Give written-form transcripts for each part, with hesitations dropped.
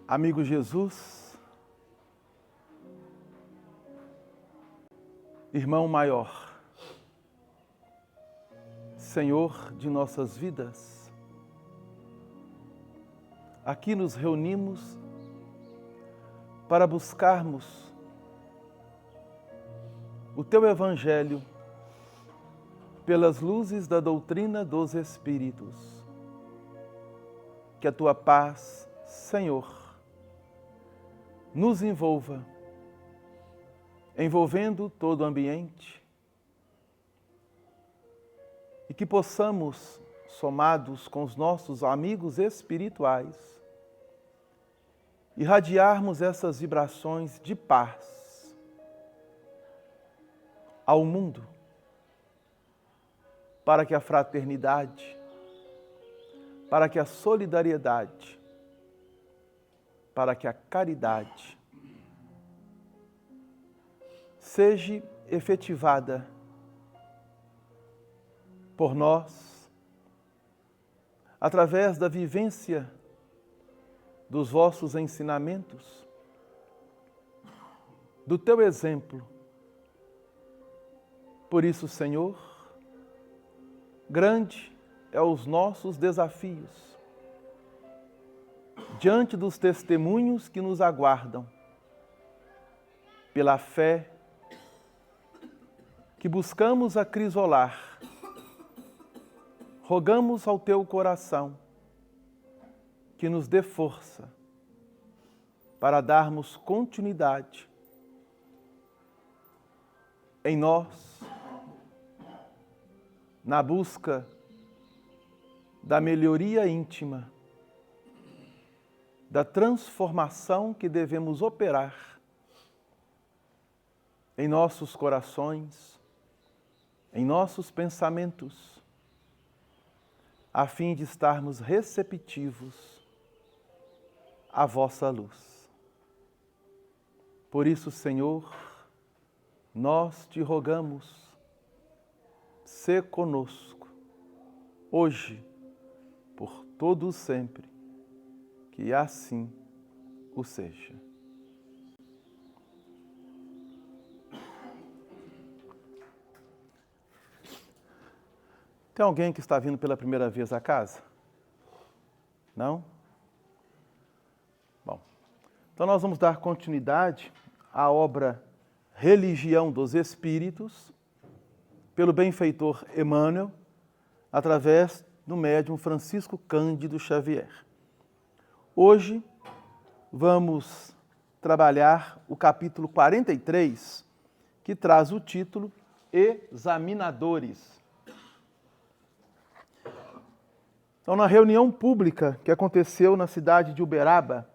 Amigo Jesus, irmão maior, Senhor de nossas vidas, aqui nos reunimos para buscarmos o Teu Evangelho pelas luzes da doutrina dos Espíritos. Que a Tua paz, Senhor, nos envolva, envolvendo todo o ambiente, e que possamos, somados com os nossos amigos espirituais, irradiarmos essas vibrações de paz ao mundo, para que a fraternidade, para que a solidariedade, para que a caridade seja efetivada por nós, através da vivência dos vossos ensinamentos, do Teu exemplo. Por isso, Senhor, grande é os nossos desafios, diante dos testemunhos que nos aguardam, pela fé que buscamos acrisolar, rogamos ao Teu coração que nos dê força para darmos continuidade em nós, na busca da melhoria íntima, da transformação que devemos operar em nossos corações, em nossos pensamentos, a fim de estarmos receptivos à vossa luz. Por isso, Senhor, nós te rogamos, sê conosco, hoje, por todo sempre, que assim o seja. Tem alguém que está vindo pela primeira vez à casa? Não? Bom, então nós vamos dar continuidade à obra Religião dos Espíritos, pelo benfeitor Emmanuel, através do médium Francisco Cândido Xavier. Hoje vamos trabalhar o capítulo 43, que traz o título Examinadores. Então, na reunião pública que aconteceu na cidade de Uberaba,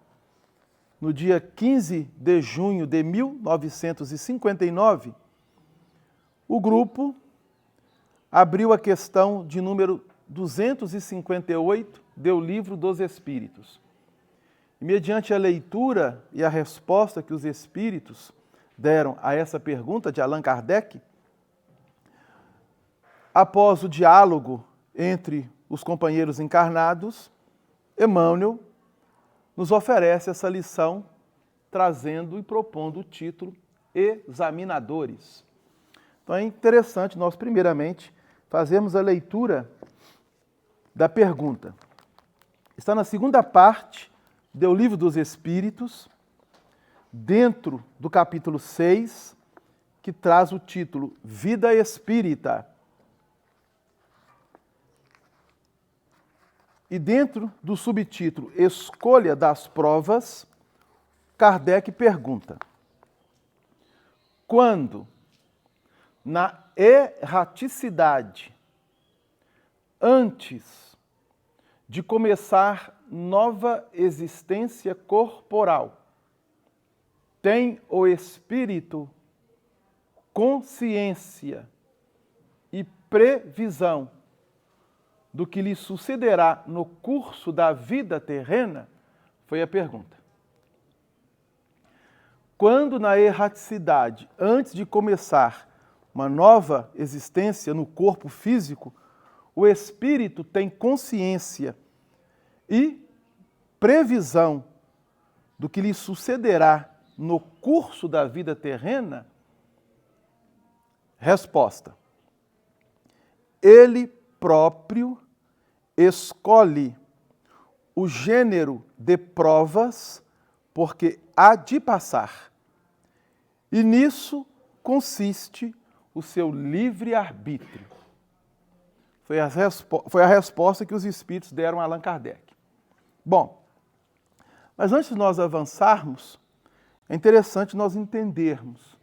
no dia 15 de junho de 1959, o grupo abriu a questão de número 258 do Livro dos Espíritos. E, mediante a leitura e a resposta que os Espíritos deram a essa pergunta de Allan Kardec, após o diálogo entre os companheiros encarnados, Emmanuel nos oferece essa lição, trazendo e propondo o título Examinadores. Então é interessante nós, primeiramente, fazermos a leitura da pergunta. Está na segunda parte do Livro dos Espíritos, dentro do capítulo 6, que traz o título Vida Espírita. E dentro do subtítulo Escolha das Provas, Kardec pergunta: quando, na erraticidade, antes de começar nova existência corporal, tem o espírito consciência e previsão do que lhe sucederá no curso da vida terrena? Foi a pergunta. Quando na erraticidade, antes de começar uma nova existência no corpo físico, o espírito tem consciência e previsão do que lhe sucederá no curso da vida terrena? Resposta: ele próprio escolhe o gênero de provas porque há de passar. E nisso consiste o seu livre-arbítrio. Foi a resposta que os espíritos deram a Allan Kardec. Bom, mas antes de nós avançarmos, é interessante nós entendermos,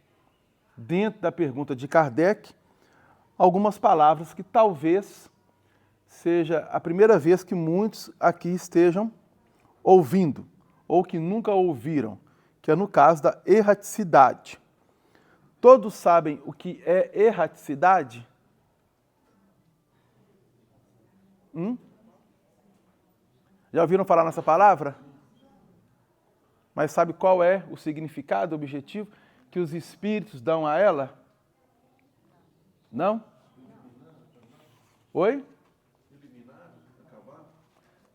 dentro da pergunta de Kardec, algumas palavras que talvez seja a primeira vez que muitos aqui estejam ouvindo, ou que nunca ouviram, que é no caso da erraticidade. Todos sabem o que é erraticidade? Já ouviram falar nessa palavra? Mas sabe qual é o significado, o objetivo que os espíritos dão a ela? Não? Oi?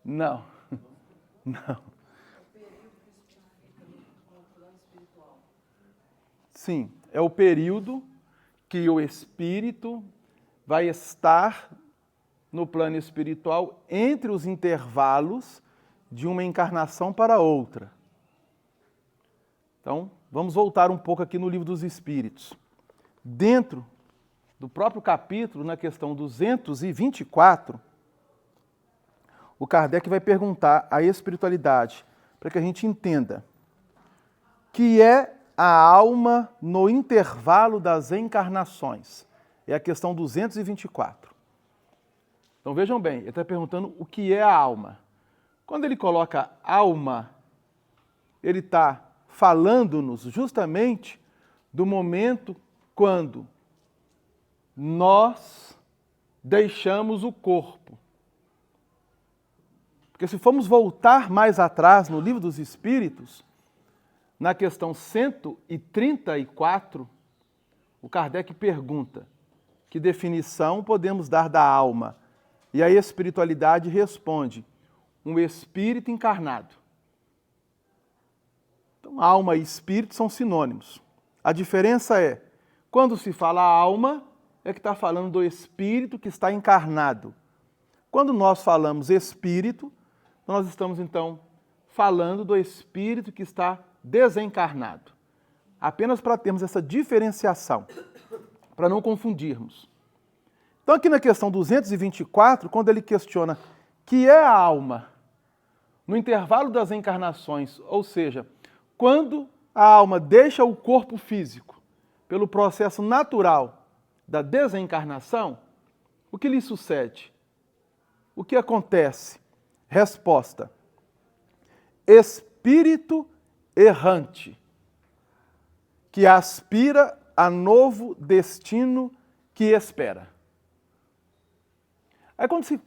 Não. Não. Sim, é o período que o espírito vai estar no plano espiritual entre os intervalos de uma encarnação para outra. Então, vamos voltar um pouco aqui no Livro dos Espíritos. Dentro do próprio capítulo, na questão 224, o Kardec vai perguntar à espiritualidade, para que a gente entenda, que é a alma no intervalo das encarnações. É a questão 224. Então vejam bem, ele está perguntando o que é a alma. Quando ele coloca alma, ele está falando-nos justamente do momento quando nós deixamos o corpo. Porque se formos voltar mais atrás no Livro dos Espíritos, na questão 134, o Kardec pergunta: que definição podemos dar da alma? E a espiritualidade responde: um espírito encarnado. Então, alma e espírito são sinônimos. A diferença é, quando se fala alma, é que está falando do espírito que está encarnado. Quando nós falamos espírito, nós estamos, então, falando do espírito que está desencarnado. Apenas para termos essa diferenciação, para não confundirmos. Então, aqui na questão 224, quando ele questiona que é a alma no intervalo das encarnações, ou seja, quando a alma deixa o corpo físico pelo processo natural da desencarnação, o que lhe sucede? O que acontece? Resposta: espírito errante, que aspira a novo destino que espera. Aí quando se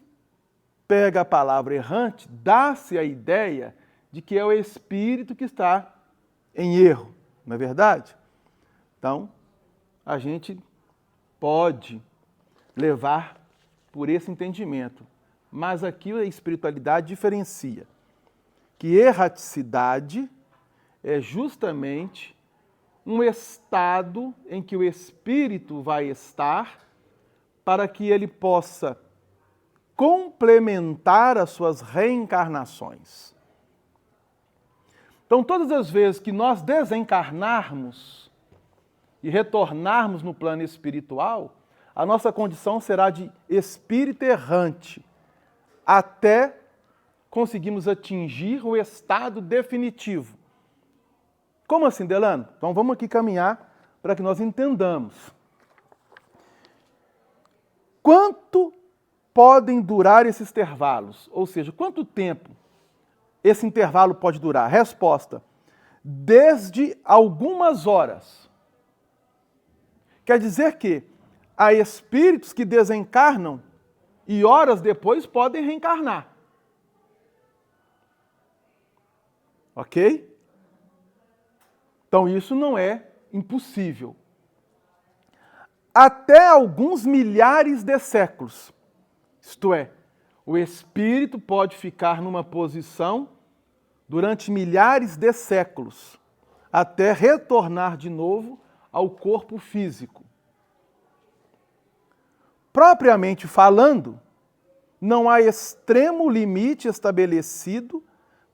pega a palavra errante, dá-se a ideia de que é o espírito que está em erro, não é verdade? Então, a gente pode levar por esse entendimento, mas aqui a espiritualidade diferencia que erraticidade é justamente um estado em que o espírito vai estar para que ele possa complementar as suas reencarnações. Então, todas as vezes que nós desencarnarmos e retornarmos no plano espiritual, a nossa condição será de espírito errante, até conseguimos atingir o estado definitivo. Como assim, Delano? Então vamos aqui caminhar para que nós entendamos. Quanto podem durar esses intervalos? Ou seja, quanto tempo esse intervalo pode durar? Resposta: desde algumas horas. Quer dizer que há espíritos que desencarnam e horas depois podem reencarnar. Ok? Então isso não é impossível. Até alguns milhares de séculos. Isto é, o espírito pode ficar numa posição durante milhares de séculos, até retornar de novo ao corpo físico. Propriamente falando, não há extremo limite estabelecido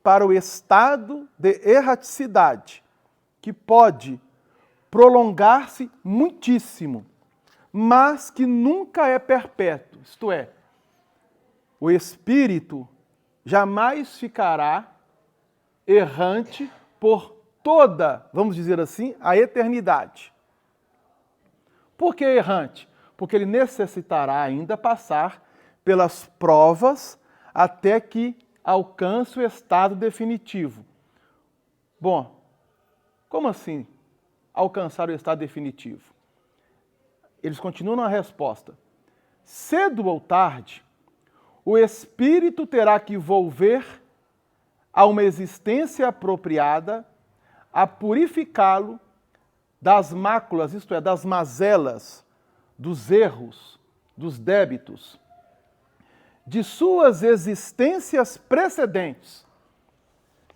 para o estado de erraticidade, que pode prolongar-se muitíssimo, mas que nunca é perpétuo. Isto é, o espírito jamais ficará errante por toda, vamos dizer assim, a eternidade. Por que errante? Porque ele necessitará ainda passar pelas provas até que alcance o estado definitivo. Bom, como assim alcançar o estado definitivo? Eles continuam na resposta. Cedo ou tarde, o espírito terá que volver a uma existência apropriada a purificá-lo das máculas, isto é, das mazelas, dos erros, dos débitos, de suas existências precedentes.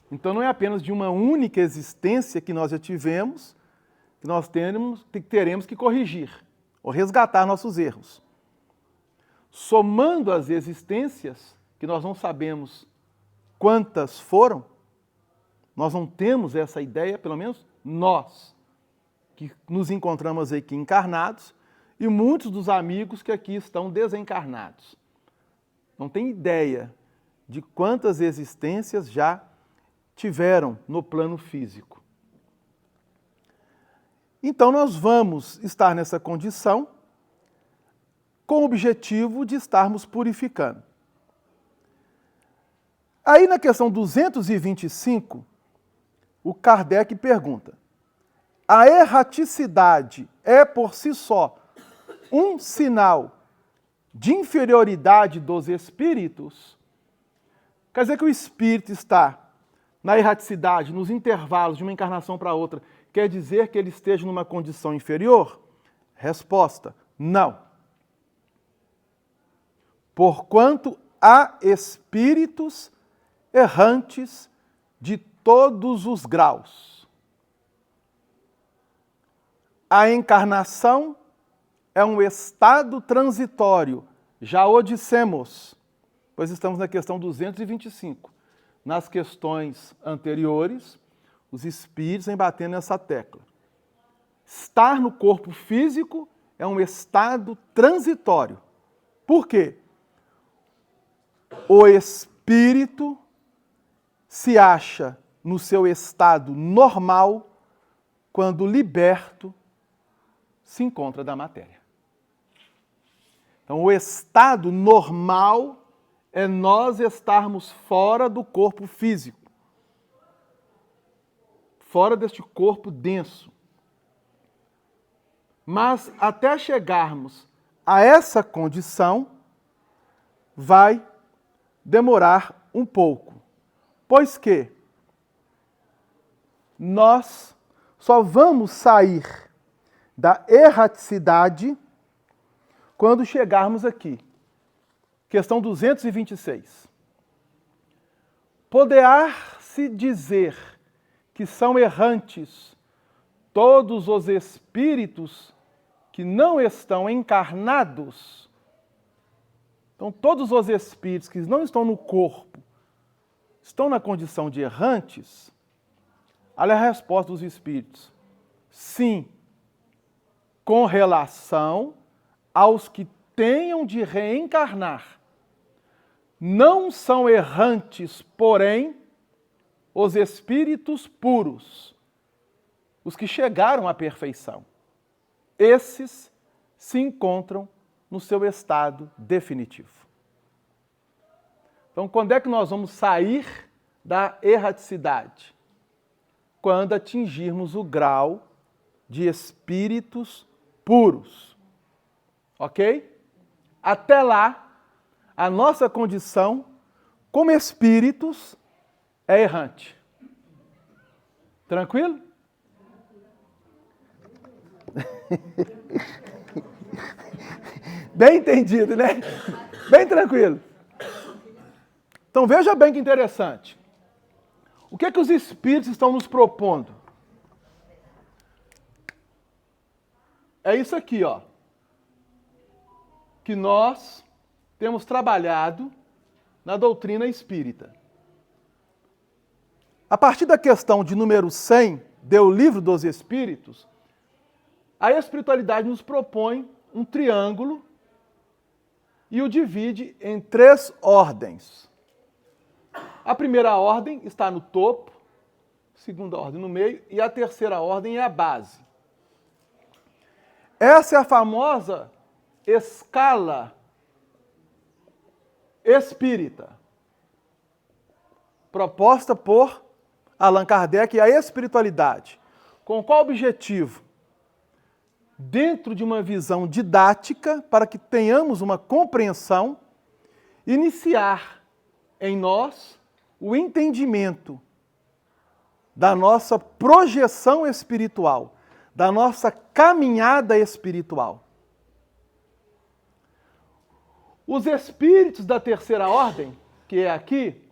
Então não é apenas de uma única existência que nós já tivemos, que nós teremos que corrigir, ou resgatar nossos erros. Somando as existências, que nós não sabemos quantas foram, nós não temos essa ideia, pelo menos nós, que nos encontramos aqui encarnados, e muitos dos amigos que aqui estão desencarnados. Não tem ideia de quantas existências já tiveram no plano físico. Então nós vamos estar nessa condição com o objetivo de estarmos purificando. Aí na questão 225, o Kardec pergunta: a erraticidade é por si só um sinal de inferioridade dos espíritos? Quer dizer que o espírito está na erraticidade, nos intervalos de uma encarnação para outra, quer dizer que ele esteja numa condição inferior? Resposta: não. Porquanto há espíritos errantes de todos os graus. A encarnação é um estado transitório, já o dissemos, pois estamos na questão 225. Nas questões anteriores, os espíritos vêm batendo nessa tecla. Estar no corpo físico é um estado transitório. Por quê? O espírito se acha no seu estado normal quando liberto se encontra da matéria. Então, o estado normal é nós estarmos fora do corpo físico, fora deste corpo denso. Mas até chegarmos a essa condição, vai demorar um pouco, pois que nós só vamos sair da erraticidade quando chegarmos aqui. Questão 226. Poderá-se dizer que são errantes todos os espíritos que não estão encarnados? Então, todos os espíritos que não estão no corpo estão na condição de errantes? Olha a resposta dos espíritos. Sim, com relação aos que tenham de reencarnar. Não são errantes, porém, os espíritos puros, os que chegaram à perfeição. Esses se encontram no seu estado definitivo. Então, quando é que nós vamos sair da erraticidade? Quando atingirmos o grau de espíritos puros. Ok? Até lá, a nossa condição como espíritos é errante. Tranquilo? Bem entendido, né? Bem tranquilo. Então veja bem que interessante. O que é que os espíritos estão nos propondo? É isso aqui, ó, que nós temos trabalhado na doutrina espírita. A partir da questão de número 100, do Livro dos Espíritos, a espiritualidade nos propõe um triângulo e o divide em 3 ordens. A primeira ordem está no topo, a segunda ordem no meio e a terceira ordem é a base. Essa é a famosa escala espírita, proposta por Allan Kardec e a espiritualidade. Com qual objetivo? Dentro de uma visão didática, para que tenhamos uma compreensão, iniciar em nós o entendimento da nossa projeção espiritual, da nossa caminhada espiritual. Os espíritos da terceira ordem, que é aqui,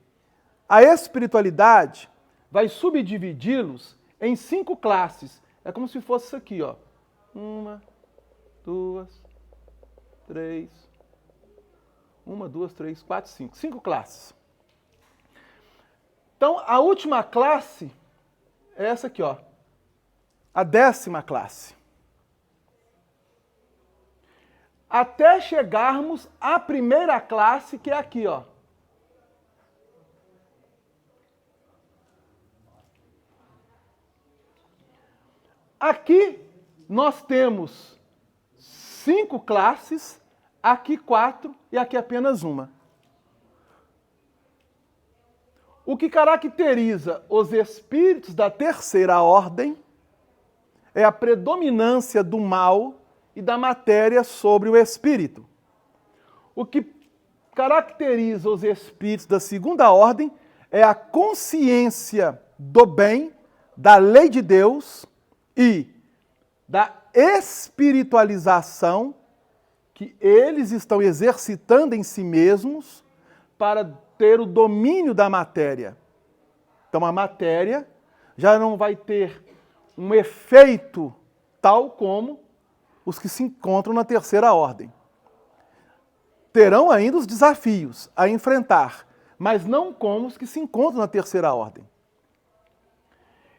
a espiritualidade vai subdividi-los em 5 classes. É como se fosse isso aqui, ó. 1, 2, 3. 1, 2, 3, 4, 5. 5 classes. Então, a última classe é essa aqui, ó. A 10ª classe. Até chegarmos à primeira classe, que é aqui, ó. Aqui nós temos 5 classes, aqui 4 e aqui apenas uma. O que caracteriza os espíritos da terceira ordem é a predominância do mal e da matéria sobre o espírito. O que caracteriza os espíritos da segunda ordem é a consciência do bem, da lei de Deus e da espiritualização que eles estão exercitando em si mesmos para ter o domínio da matéria. Então a matéria já não vai ter um efeito tal como os que se encontram na terceira ordem. Terão ainda os desafios a enfrentar, mas não como os que se encontram na terceira ordem.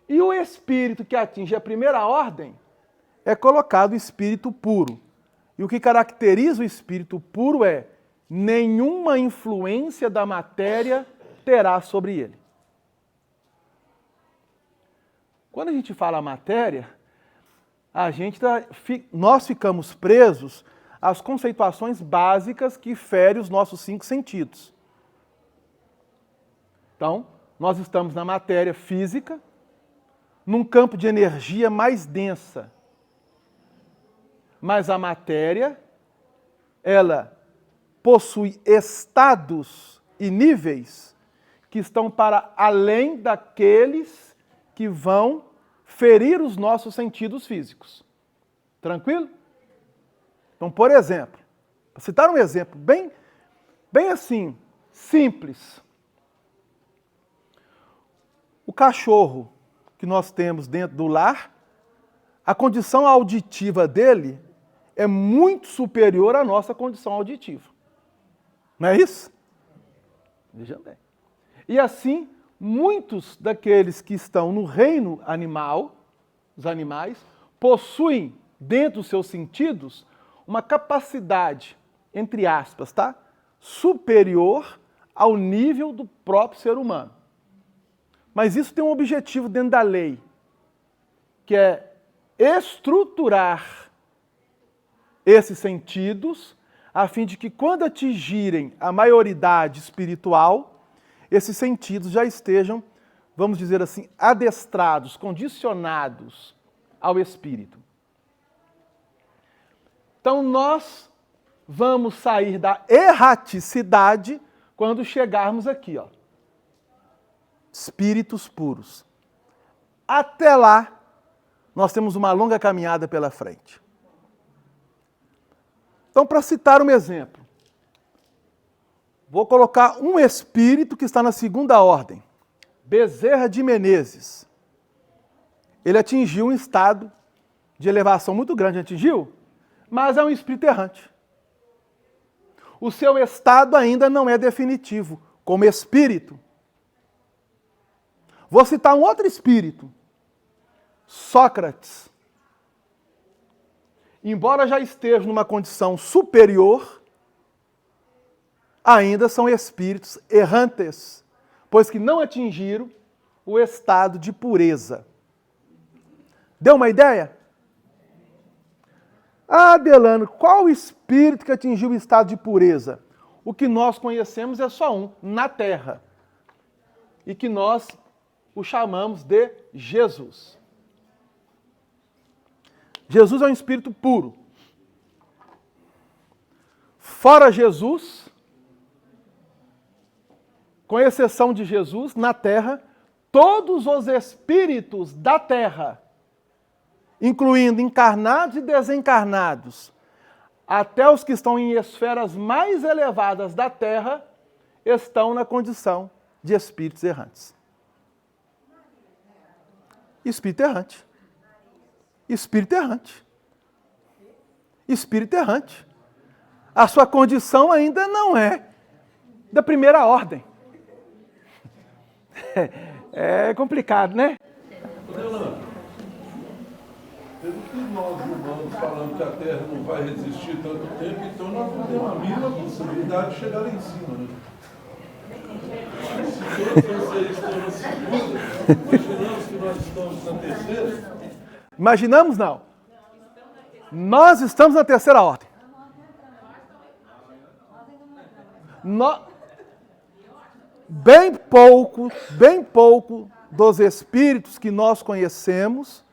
E o espírito que atinge a primeira ordem é colocado o espírito puro. E o que caracteriza o espírito puro é nenhuma influência da matéria terá sobre ele. Quando a gente fala matéria, nós ficamos presos às conceituações básicas que ferem os nossos 5 sentidos. Então, nós estamos na matéria física, num campo de energia mais densa. Mas a matéria, ela possui estados e níveis que estão para além daqueles que vão ferir os nossos sentidos físicos. Tranquilo? Então, por exemplo, para citar um exemplo bem assim, simples. O cachorro que nós temos dentro do lar, a condição auditiva dele é muito superior à nossa condição auditiva. Não é isso? Veja bem. E assim, muitos daqueles que estão no reino animal, os animais, possuem dentro dos seus sentidos uma capacidade, entre aspas, tá? Superior ao nível do próprio ser humano. Mas isso tem um objetivo dentro da lei, que é estruturar esses sentidos, a fim de que quando atingirem a maioridade espiritual, esses sentidos já estejam, vamos dizer assim, adestrados, condicionados ao espírito. Então nós vamos sair da erraticidade quando chegarmos aqui, ó. Espíritos puros. Até lá, nós temos uma longa caminhada pela frente. Então, para citar um exemplo, vou colocar um espírito que está na segunda ordem, Bezerra de Menezes, ele atingiu um estado de elevação muito grande, atingiu, mas é um espírito errante. O seu estado ainda não é definitivo, como espírito. Vou citar um outro espírito, Sócrates. Embora já esteja numa condição superior, ainda são espíritos errantes, pois que não atingiram o estado de pureza. Deu uma ideia? Ah, Delano, qual o espírito que atingiu o estado de pureza? O que nós conhecemos é só um, na Terra. E que nós o chamamos de Jesus. Jesus é um espírito puro. Fora Jesus, com exceção de Jesus, na Terra, todos os espíritos da Terra, incluindo encarnados e desencarnados, até os que estão em esferas mais elevadas da Terra, estão na condição de espíritos errantes. Espírito errante. Espírito errante. Espírito errante. A sua condição ainda não é da primeira ordem. É complicado, né? Pelo que nós humanos falamos que a Terra não vai resistir tanto tempo, então nós não temos a mínima possibilidade de chegar lá em cima, né? Se todos vocês estão na segunda, imaginamos que nós estamos na terceira. Imaginamos, não. Nós estamos na terceira ordem. Bem pouco dos espíritos que nós conhecemos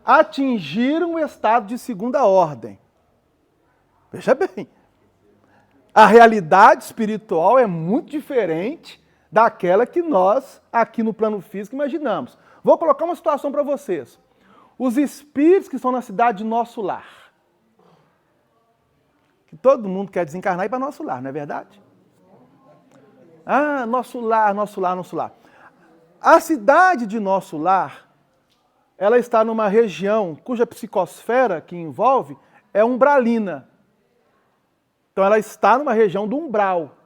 atingiram o estado de segunda ordem. Veja bem, a realidade espiritual é muito diferente daquela que nós, aqui no plano físico, imaginamos. Vou colocar uma situação para vocês. Os espíritos que estão na cidade de Nosso Lar. Que todo mundo quer desencarnar e ir para Nosso Lar, não é verdade? Ah, Nosso Lar, Nosso Lar, Nosso Lar. A cidade de Nosso Lar, ela está numa região cuja psicosfera que envolve é umbralina. Então ela está numa região do umbral.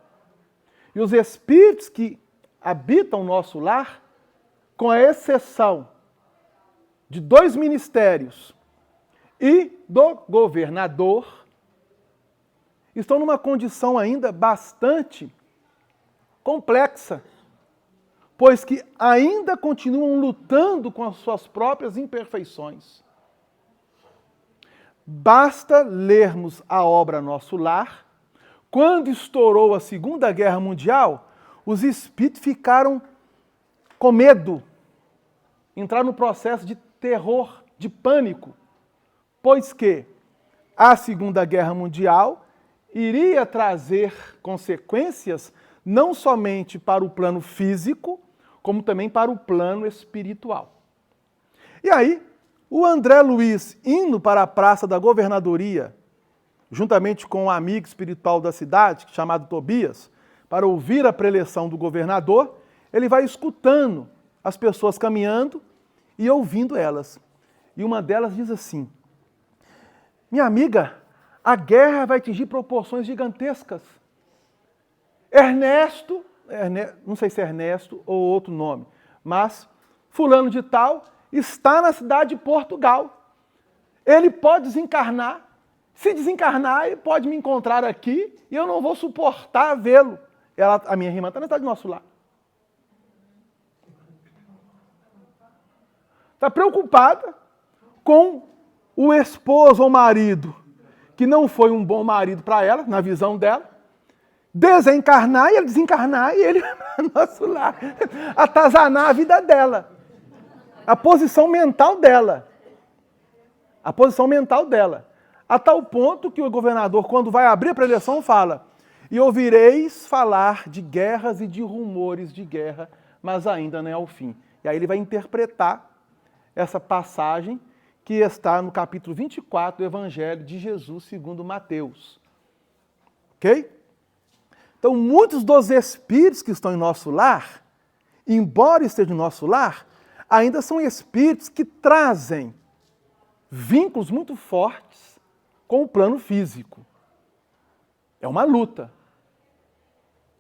E os espíritos que habitam Nosso Lar, com a exceção de 2 ministérios e do governador, estão numa condição ainda bastante complexa, pois que ainda continuam lutando com as suas próprias imperfeições. Basta lermos a obra Nosso Lar. Quando estourou a Segunda Guerra Mundial, os espíritos ficaram com medo, entraram no processo de terror, de pânico, pois que a Segunda Guerra Mundial iria trazer consequências não somente para o plano físico, como também para o plano espiritual. E aí, o André Luiz, indo para a Praça da Governadoria, juntamente com um amigo espiritual da cidade, chamado Tobias, para ouvir a preleção do governador, ele vai escutando as pessoas caminhando e ouvindo elas. E uma delas diz assim: minha amiga, a guerra vai atingir proporções gigantescas. Ernesto, não sei se é Ernesto ou outro nome, mas fulano de tal está na cidade de Portugal. Ele pode desencarnar. Se desencarnar, ele pode me encontrar aqui e eu não vou suportar vê-lo. A minha irmã está na cidade do Nosso Lar. Está preocupada com o esposo ou marido, que não foi um bom marido para ela, na visão dela, desencarnar e ele desencarnar e ele para Nosso Lar, atazanar a vida dela. A posição mental dela. A posição mental dela. A tal ponto que o governador, quando vai abrir a preleção, fala: e ouvireis falar de guerras e de rumores de guerra, mas ainda não é o fim. E aí ele vai interpretar essa passagem que está no capítulo 24 do Evangelho de Jesus segundo Mateus. Ok? Então, muitos dos espíritos que estão em Nosso Lar embora estejam no nosso lar, ainda são espíritos que trazem vínculos muito fortes com o plano físico. É uma luta.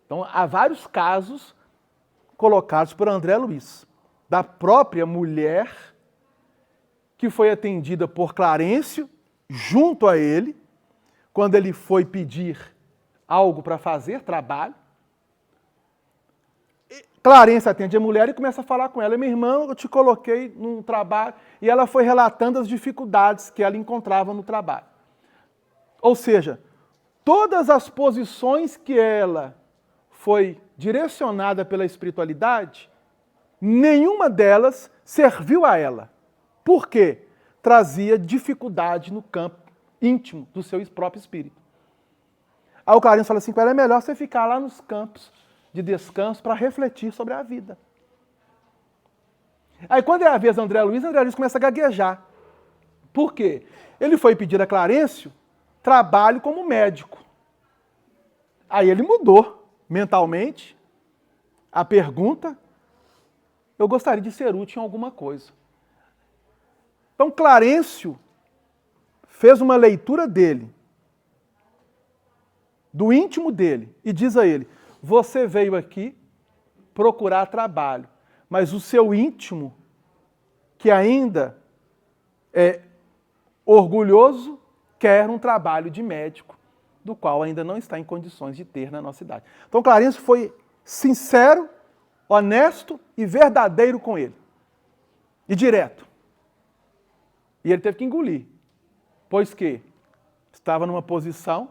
Então, há vários casos colocados por André Luiz, da própria mulher que foi atendida por Clarencio junto a ele, quando ele foi pedir algo para fazer, trabalho. Clarencio atende a mulher e começa a falar com ela. Minha irmã, eu te coloquei num trabalho. E ela foi relatando as dificuldades que ela encontrava no trabalho. Ou seja, todas as posições que ela foi direcionada pela espiritualidade, nenhuma delas serviu a ela. Por quê? Trazia dificuldade no campo íntimo do seu próprio espírito. Aí o Clarencio fala assim, é melhor você ficar lá nos campos de descanso para refletir sobre a vida. Aí quando é a vez do André Luiz começa a gaguejar. Por quê? Ele foi pedir a Clarencio trabalho como médico. Aí ele mudou mentalmente a pergunta, eu gostaria de ser útil em alguma coisa. Então Clarencio fez uma leitura dele, do íntimo dele, e diz a ele, você veio aqui procurar trabalho, mas o seu íntimo, que ainda é orgulhoso, quer um trabalho de médico, do qual ainda não está em condições de ter na nossa idade. Então Clarencio foi sincero, honesto e verdadeiro com ele. E direto. E ele teve que engolir, pois que estava numa posição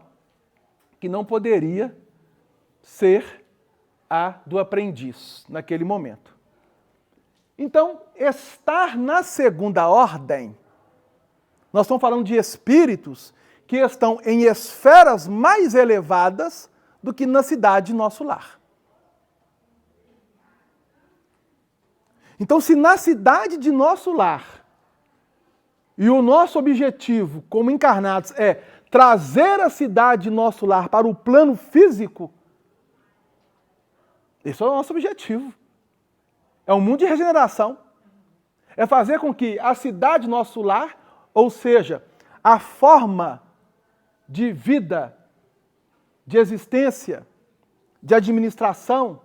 que não poderia ser a do aprendiz naquele momento. Então, estar na segunda ordem, nós estamos falando de espíritos que estão em esferas mais elevadas do que na cidade nosso lar. Então, se na cidade de nosso lar, e o nosso objetivo como encarnados é trazer a cidade de nosso lar para o plano físico, esse é o nosso objetivo. É um mundo de regeneração. É fazer com que a cidade de nosso lar, ou seja, a forma de vida, de existência, de administração,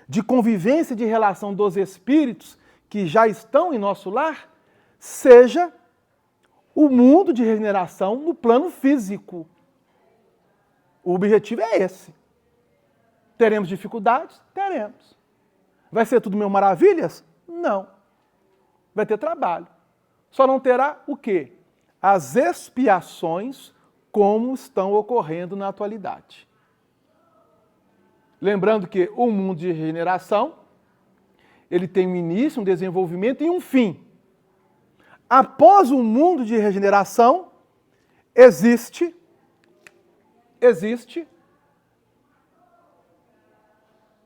de convivência e de relação dos espíritos que já estão em nosso lar, seja o mundo de regeneração no plano físico. O objetivo é esse. Teremos dificuldades? Teremos. Vai ser tudo mil maravilhas? Não. Vai ter trabalho. Só não terá o quê? As expiações como estão ocorrendo na atualidade. Lembrando que o mundo de regeneração, ele tem um início, um desenvolvimento e um fim. Após o mundo de regeneração, existe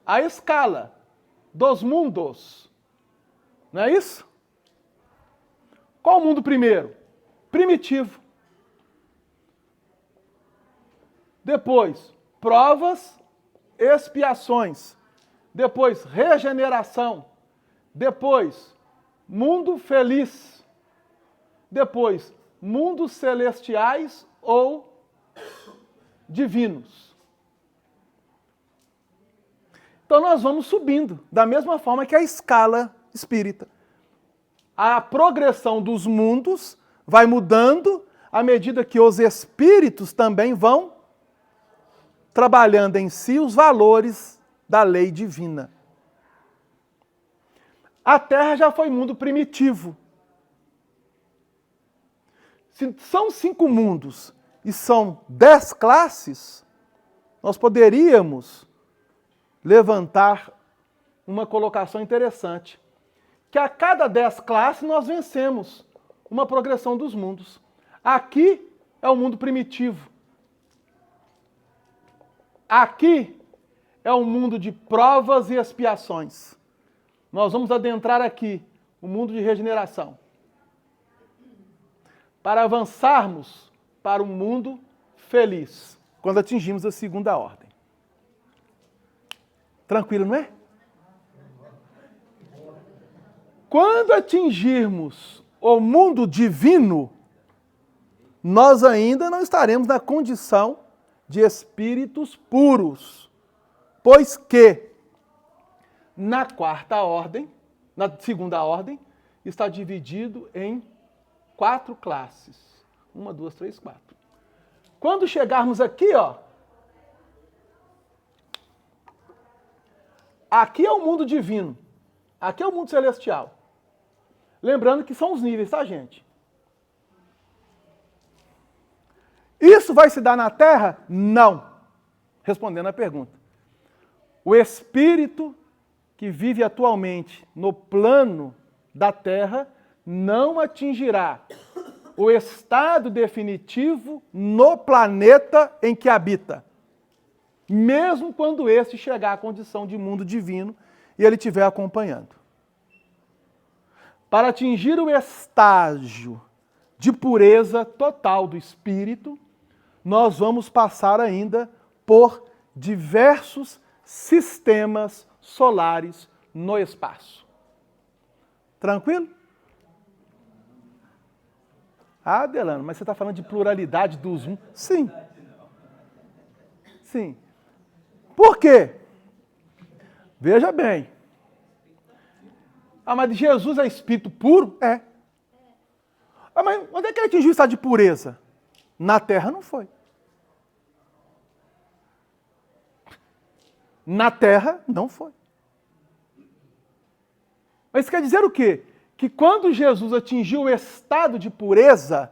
a escala dos mundos. Não é isso? Qual o mundo primeiro? Primitivo. Depois, provas, expiações. Depois, regeneração. Depois, mundo feliz. Depois, mundos celestiais ou divinos. Então nós vamos subindo, da mesma forma que a escala espírita. A progressão dos mundos vai mudando à medida que os espíritos também vão trabalhando em si os valores da lei divina. A Terra já foi mundo primitivo. Se são 5 mundos e são 10 classes, nós poderíamos levantar uma colocação interessante. Que a cada 10 classes nós vencemos uma progressão dos mundos. Aqui é o mundo primitivo. Aqui é o mundo de provas e expiações. Nós vamos adentrar aqui o mundo de regeneração. Para avançarmos para um mundo feliz, quando atingimos a segunda ordem. Tranquilo, não é? quando atingirmos o mundo divino, nós ainda não estaremos na condição de espíritos puros. Pois que na quarta ordem, na segunda ordem, está dividido em 4 classes. 1, 2, 3, 4. Quando chegarmos aqui, ó, aqui é o mundo divino, aqui é o mundo celestial. Lembrando que são os níveis, tá, gente? Isso vai se dar na Terra? Não. Respondendo à pergunta. O espírito que vive atualmente no plano da Terra não atingirá o estado definitivo no planeta em que habita, mesmo quando esse chegar à condição de mundo divino e ele estiver acompanhando. Para atingir o estágio de pureza total do espírito, nós vamos passar ainda por diversos sistemas solares no espaço. Tranquilo? Ah, Delano, mas você está falando de pluralidade dos mundos? Sim. Sim. Por quê? Veja bem. Ah, mas Jesus é espírito puro? É. Ah, mas onde é que ele atingiu o estado de pureza? Na Terra não foi. Na Terra não foi. Mas isso quer dizer o quê? Que quando Jesus atingiu o estado de pureza,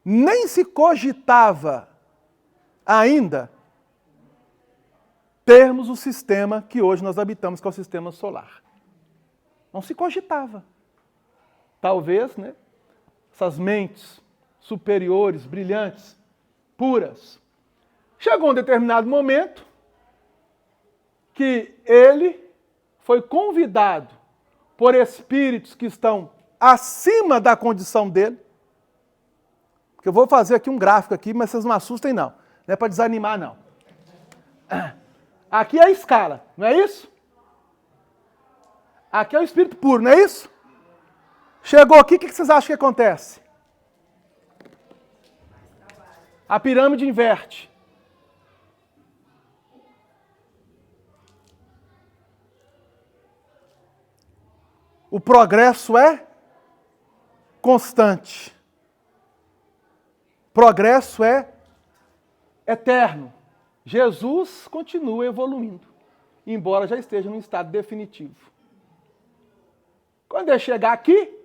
nem se cogitava ainda termos o sistema que hoje nós habitamos, que é o sistema solar. Não se cogitava. Talvez, né, essas mentes superiores, brilhantes, puras, chegou um determinado momento que ele foi convidado por espíritos que estão acima da condição dele. Porque eu vou fazer aqui um gráfico aqui, mas vocês não assustem não. Não é para desanimar não. Aqui é a escala, não é isso? Aqui é o espírito puro, não é isso? Chegou aqui, o que vocês acham que acontece? A pirâmide inverte. O progresso é constante. Progresso é eterno. Jesus continua evoluindo, embora já esteja num estado definitivo. Quando ele chegar aqui,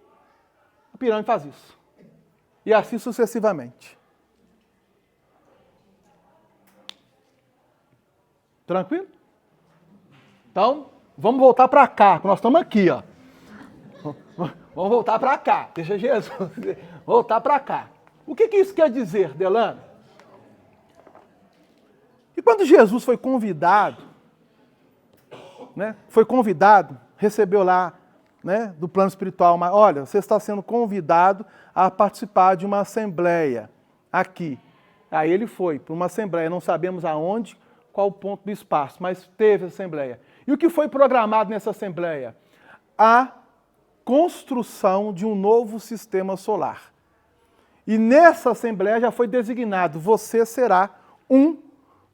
a pirâmide faz isso. E assim sucessivamente. Tranquilo? Então, vamos voltar para cá, nós estamos aqui, ó. Vamos voltar para cá. Deixa Jesus voltar para cá. O que isso quer dizer, Delano? E quando Jesus foi convidado, né, recebeu lá, né, do plano espiritual, mas olha, você está sendo convidado a participar de uma assembleia aqui. Aí ele foi para uma assembleia, não sabemos aonde, qual o ponto do espaço, mas teve assembleia. E o que foi programado nessa assembleia? A construção de um novo sistema solar. E nessa assembleia já foi designado, você será um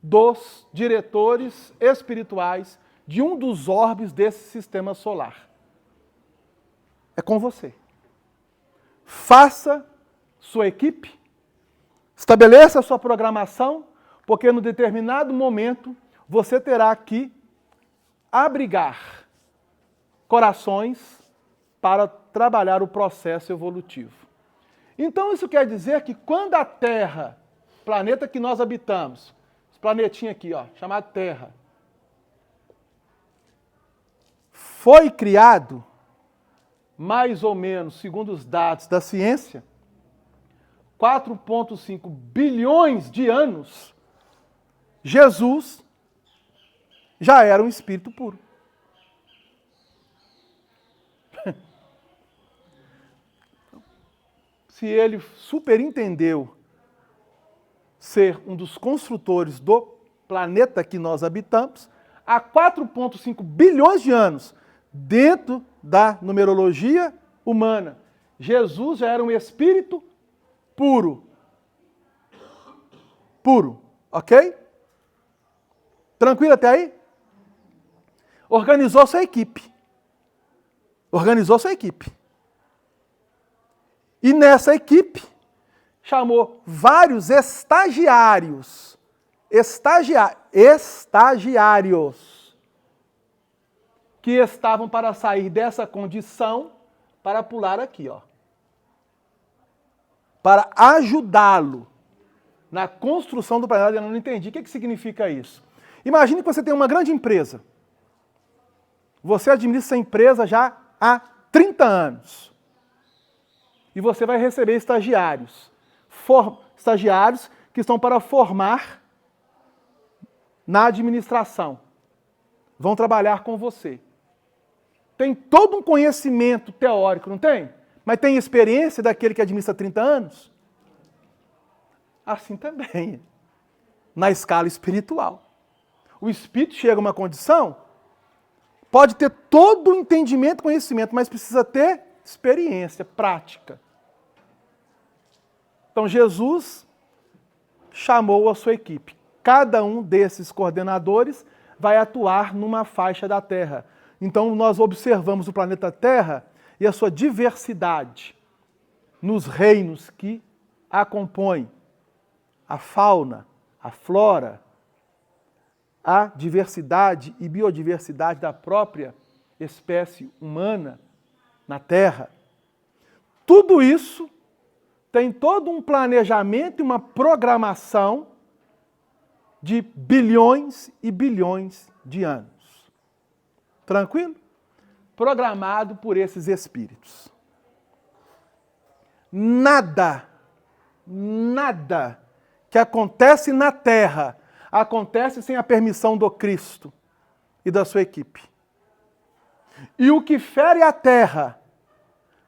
dos diretores espirituais de um dos orbes desse sistema solar. É com você. Faça sua equipe, estabeleça a sua programação, porque no determinado momento você terá que abrigar corações para trabalhar o processo evolutivo. Então isso quer dizer que quando a Terra, planeta que nós habitamos, esse planetinha aqui, ó, chamado Terra, foi criado, mais ou menos, segundo os dados da ciência, 4,5 bilhões de anos, Jesus já era um espírito puro. Se ele superentendeu ser um dos construtores do planeta que nós habitamos, há 4,5 bilhões de anos, dentro da numerologia humana. Jesus já era um espírito puro. Puro, ok? Tranquilo até aí? Organizou sua equipe. Organizou sua equipe. E nessa equipe, chamou vários estagiários. Estagiários. Que estavam para sair dessa condição para pular aqui, ó. Para ajudá-lo na construção do planeta. Eu não entendi. O que significa isso? Imagine que você tem uma grande empresa. Você administra essa empresa já há 30 anos. E você vai receber estagiários. Estagiários que estão para formar na administração. Vão trabalhar com você. Tem todo um conhecimento teórico, não tem? Mas tem experiência daquele que administra 30 anos? Assim também, na escala espiritual. O espírito chega a uma condição, pode ter todo o entendimento, conhecimento, mas precisa ter experiência, prática. Então Jesus chamou a sua equipe. Cada um desses coordenadores vai atuar numa faixa da Terra. Então nós observamos o planeta Terra e a sua diversidade nos reinos que a compõem. A fauna, a flora, a diversidade e biodiversidade da própria espécie humana na Terra. Tudo isso tem todo um planejamento e uma programação de bilhões e bilhões de anos. Tranquilo? Programado por esses espíritos. Nada que acontece na Terra acontece sem a permissão do Cristo e da sua equipe. E o que fere a Terra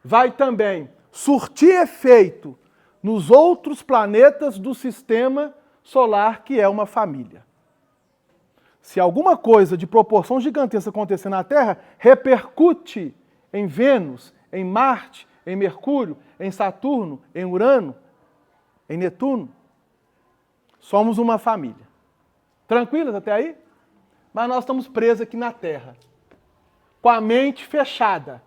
vai também surtir efeito nos outros planetas do sistema solar, que é uma família. Se alguma coisa de proporção gigantesca acontecer na Terra, repercute em Vênus, em Marte, em Mercúrio, em Saturno, em Urano, em Netuno. Somos uma família. Tranquilos até aí? Mas nós estamos presos aqui na Terra, com a mente fechada.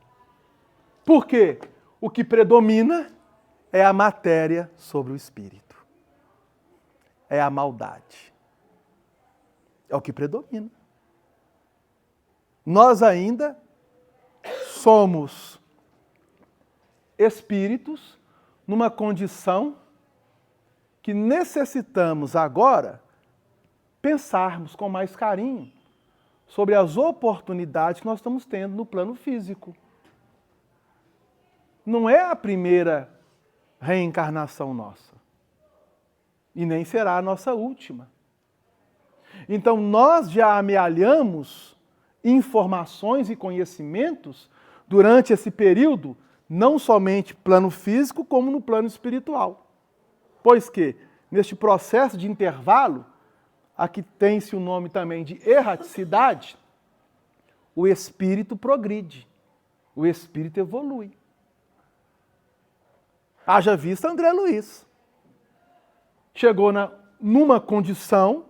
Por quê? O que predomina é a matéria sobre o espírito. É a maldade. É o que predomina. Nós ainda somos espíritos numa condição que necessitamos agora pensarmos com mais carinho sobre as oportunidades que nós estamos tendo no plano físico. Não é a primeira reencarnação nossa. E nem será a nossa última. Então nós já amealhamos informações e conhecimentos durante esse período, não somente plano físico, como no plano espiritual. Pois que, neste processo de intervalo, aqui tem-se o nome também de erraticidade, o espírito progride, o espírito evolui. Haja vista André Luiz. Chegou numa condição,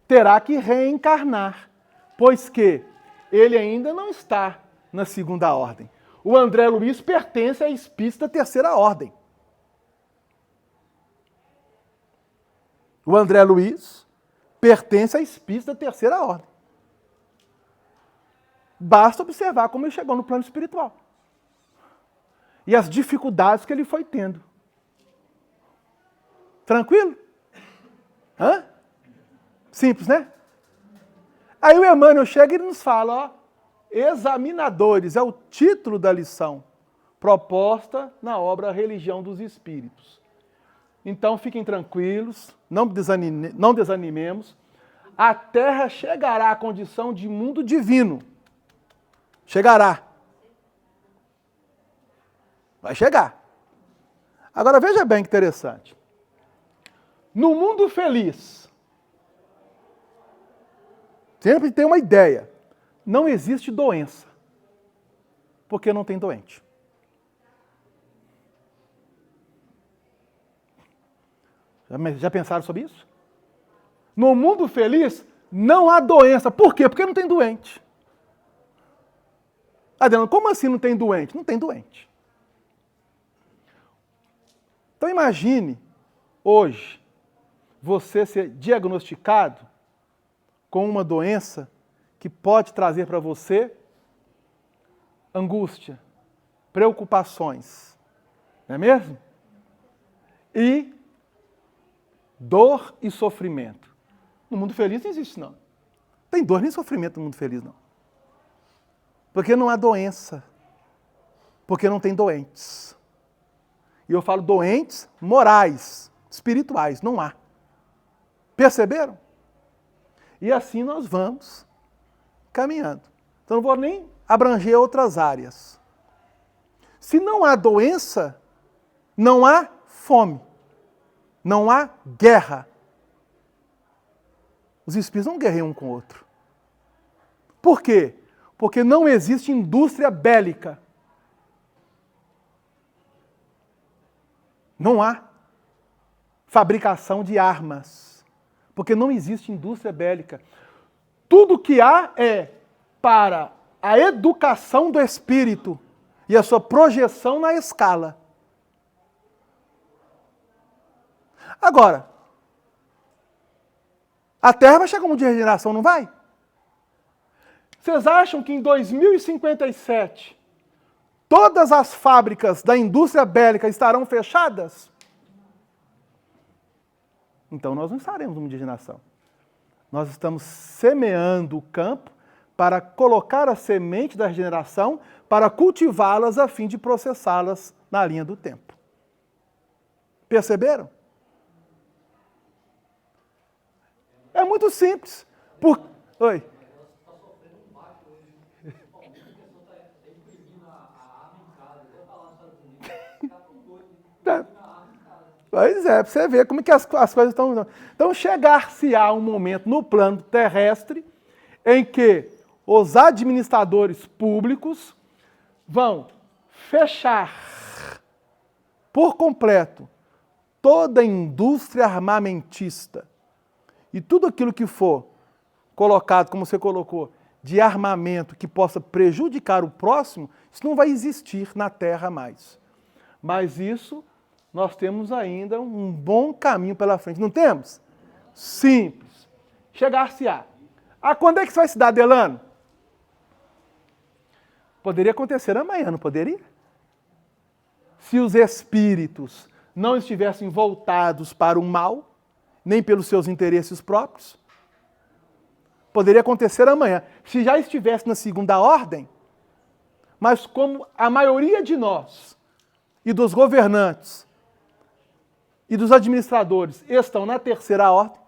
terá que reencarnar, pois que ele ainda não está na segunda ordem. O André Luiz pertence à espírito da terceira ordem. O André Luiz pertence à espírito da terceira ordem. Basta observar como ele chegou no plano espiritual. E as dificuldades que ele foi tendo. Tranquilo? Hã? Simples, né? Aí o Emmanuel chega e nos fala, ó, examinadores, é o título da lição, proposta na obra Religião dos Espíritos. Então fiquem tranquilos, não desanimemos, a Terra chegará à condição de mundo divino. Chegará. Vai chegar. Agora veja bem que interessante. No mundo feliz, sempre tem uma ideia, não existe doença. Porque não tem doente. Já pensaram sobre isso? No mundo feliz, não há doença. Por quê? Porque não tem doente. Adriano, como assim não tem doente? Não tem doente. Então imagine, hoje, você ser diagnosticado com uma doença que pode trazer para você angústia, preocupações, não é mesmo? E dor e sofrimento. No mundo feliz não existe, não. Não tem dor nem sofrimento no mundo feliz, não. Porque não há doença. Porque não tem doentes. E eu falo doentes morais, espirituais, não há. Perceberam? E assim nós vamos caminhando. Então não vou nem abranger outras áreas. Se não há doença, não há fome. Não há guerra. Os espíritos não guerreiam um com o outro. Por quê? Porque não existe indústria bélica. Não há fabricação de armas. Porque não existe indústria bélica. Tudo que há é para a educação do espírito e a sua projeção na escala. Agora, a Terra vai chegar a um mundo de regeneração, não vai? Vocês acham que em 2057 todas as fábricas da indústria bélica estarão fechadas? Então nós não estaremos no mundo de regeneração. Nós estamos semeando o campo para colocar a semente da regeneração, para cultivá-las a fim de processá-las na linha do tempo. Perceberam? É muito simples. Oi. Pois é, para você ver como que as coisas estão... Então, chegar-se-á um momento no plano terrestre em que os administradores públicos vão fechar por completo toda a indústria armamentista e tudo aquilo que for colocado, como você colocou, de armamento que possa prejudicar o próximo, isso não vai existir na Terra mais. Mas isso, nós temos ainda um bom caminho pela frente. Não temos? Simples. Chegar-se-á. Quando é que isso vai se dar, Delano? Poderia acontecer amanhã, não poderia? Se os espíritos não estivessem voltados para o mal, nem pelos seus interesses próprios. Poderia acontecer amanhã. Se já estivesse na segunda ordem, mas como a maioria de nós, e dos governantes, e dos administradores estão na terceira ordem,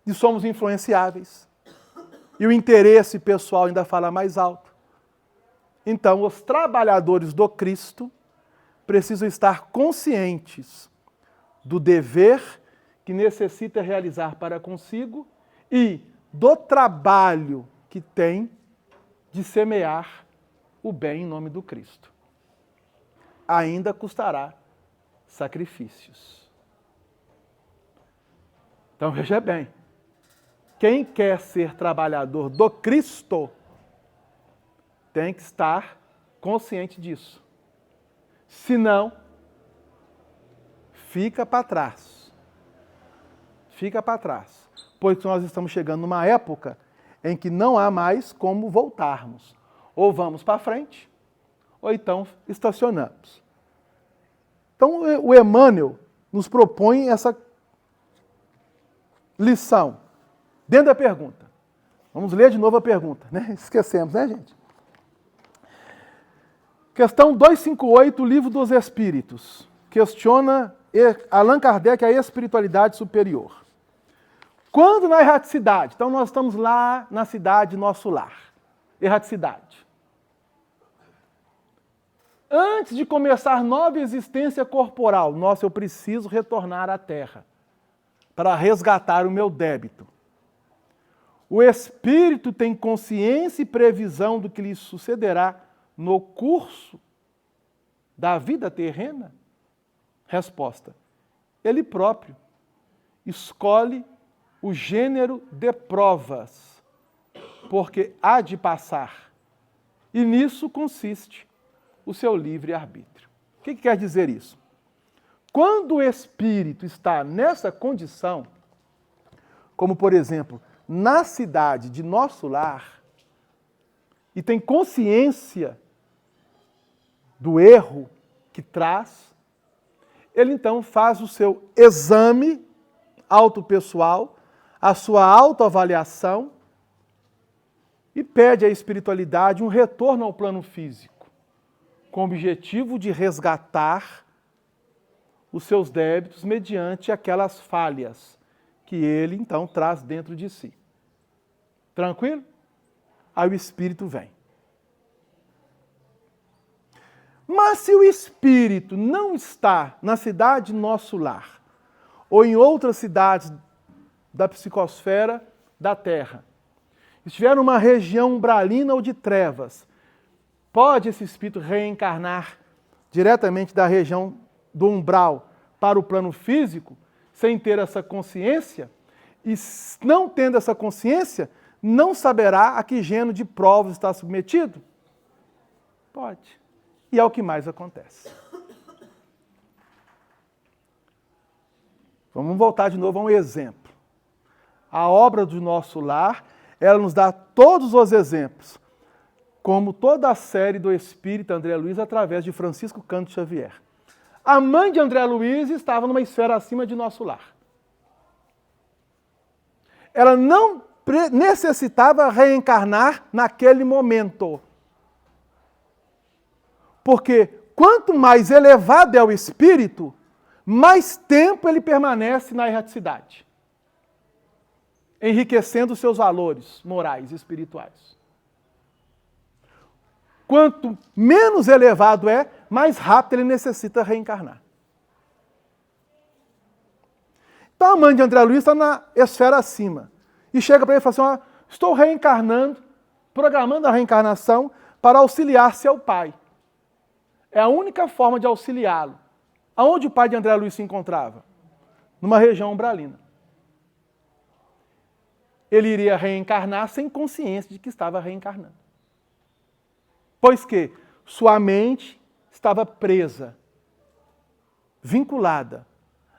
e somos influenciáveis, e o interesse pessoal ainda fala mais alto. Então, os trabalhadores do Cristo precisam estar conscientes do dever que necessita realizar para consigo e do trabalho que tem de semear o bem em nome do Cristo. Ainda custará sacrifícios. Então veja bem, quem quer ser trabalhador do Cristo tem que estar consciente disso. Senão, fica para trás. Fica para trás. Pois nós estamos chegando numa época em que não há mais como voltarmos. Ou vamos para frente, ou então estacionamos. Então o Emmanuel nos propõe essa lição dentro da pergunta. Vamos ler de novo a pergunta, né? Esquecemos, né, gente? Questão 258, Livro dos Espíritos. Questiona Allan Kardec a espiritualidade superior. Quando na erraticidade? Então nós estamos lá na cidade, nosso lar. Erraticidade. Antes de começar nova existência corporal, nossa, eu preciso retornar à Terra para resgatar o meu débito. O espírito tem consciência e previsão do que lhe sucederá no curso da vida terrena? Resposta: ele próprio escolhe o gênero de provas, porque há de passar. E nisso consiste o seu livre-arbítrio. O que quer dizer isso? Quando o espírito está nessa condição, como por exemplo, na cidade de nosso lar, e tem consciência do erro que traz, ele então faz o seu exame autopessoal, a sua autoavaliação e pede à espiritualidade um retorno ao plano físico, com o objetivo de resgatar os seus débitos mediante aquelas falhas que ele então traz dentro de si. Tranquilo? Aí o espírito vem. Mas se o espírito não está na cidade nosso lar, ou em outras cidades da psicosfera da Terra, estiver numa região umbralina ou de trevas, pode esse espírito reencarnar diretamente da região do umbral para o plano físico, sem ter essa consciência? E não tendo essa consciência, não saberá a que gênero de provas está submetido? Pode. E é o que mais acontece. Vamos voltar de novo a um exemplo. A obra do nosso lar, ela nos dá todos os exemplos, como toda a série do Espírito André Luiz, através de Francisco Cândido Xavier. A mãe de André Luiz estava numa esfera acima de nosso lar. Ela não necessitava reencarnar naquele momento. Porque quanto mais elevado é o espírito, mais tempo ele permanece na erraticidade, enriquecendo seus valores morais e espirituais. Quanto menos elevado é, mais rápido ele necessita reencarnar. Então a mãe de André Luiz está na esfera acima. E chega para ele e fala assim: estou reencarnando, programando a reencarnação para auxiliar seu pai. É a única forma de auxiliá-lo. Aonde o pai de André Luiz se encontrava? Numa região umbralina. Ele iria reencarnar sem consciência de que estava reencarnando. Pois que sua mente estava presa, vinculada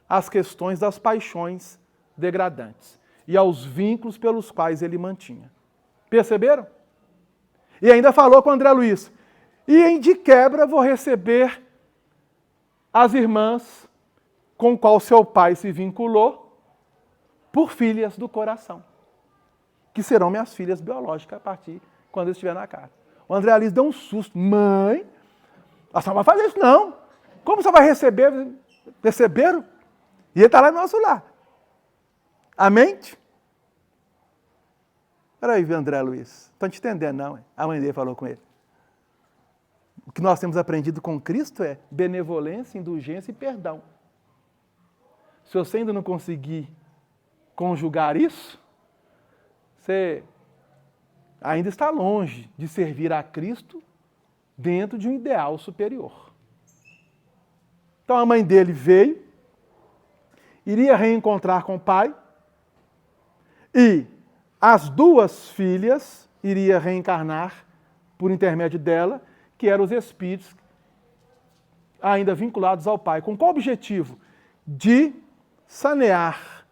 às questões das paixões degradantes e aos vínculos pelos quais ele mantinha. Perceberam? E ainda falou com André Luiz: e de quebra vou receber as irmãs com qual seu pai se vinculou por filhas do coração, que serão minhas filhas biológicas a partir quando eu estiver na casa. O André Luiz deu um susto. Mãe, a senhora vai fazer isso não. Como você vai receber? Perceberam? E ele está lá no nosso lar. A mente? Peraí, André Luiz, estão te entendendo não? A mãe dele falou com ele. O que nós temos aprendido com Cristo é benevolência, indulgência e perdão. Se você ainda não conseguir conjugar isso, você ainda está longe de servir a Cristo dentro de um ideal superior. Então a mãe dele veio, iria reencontrar com o pai, e as duas filhas iria reencarnar por intermédio dela, que eram os espíritos ainda vinculados ao pai. Com qual objetivo? De sanear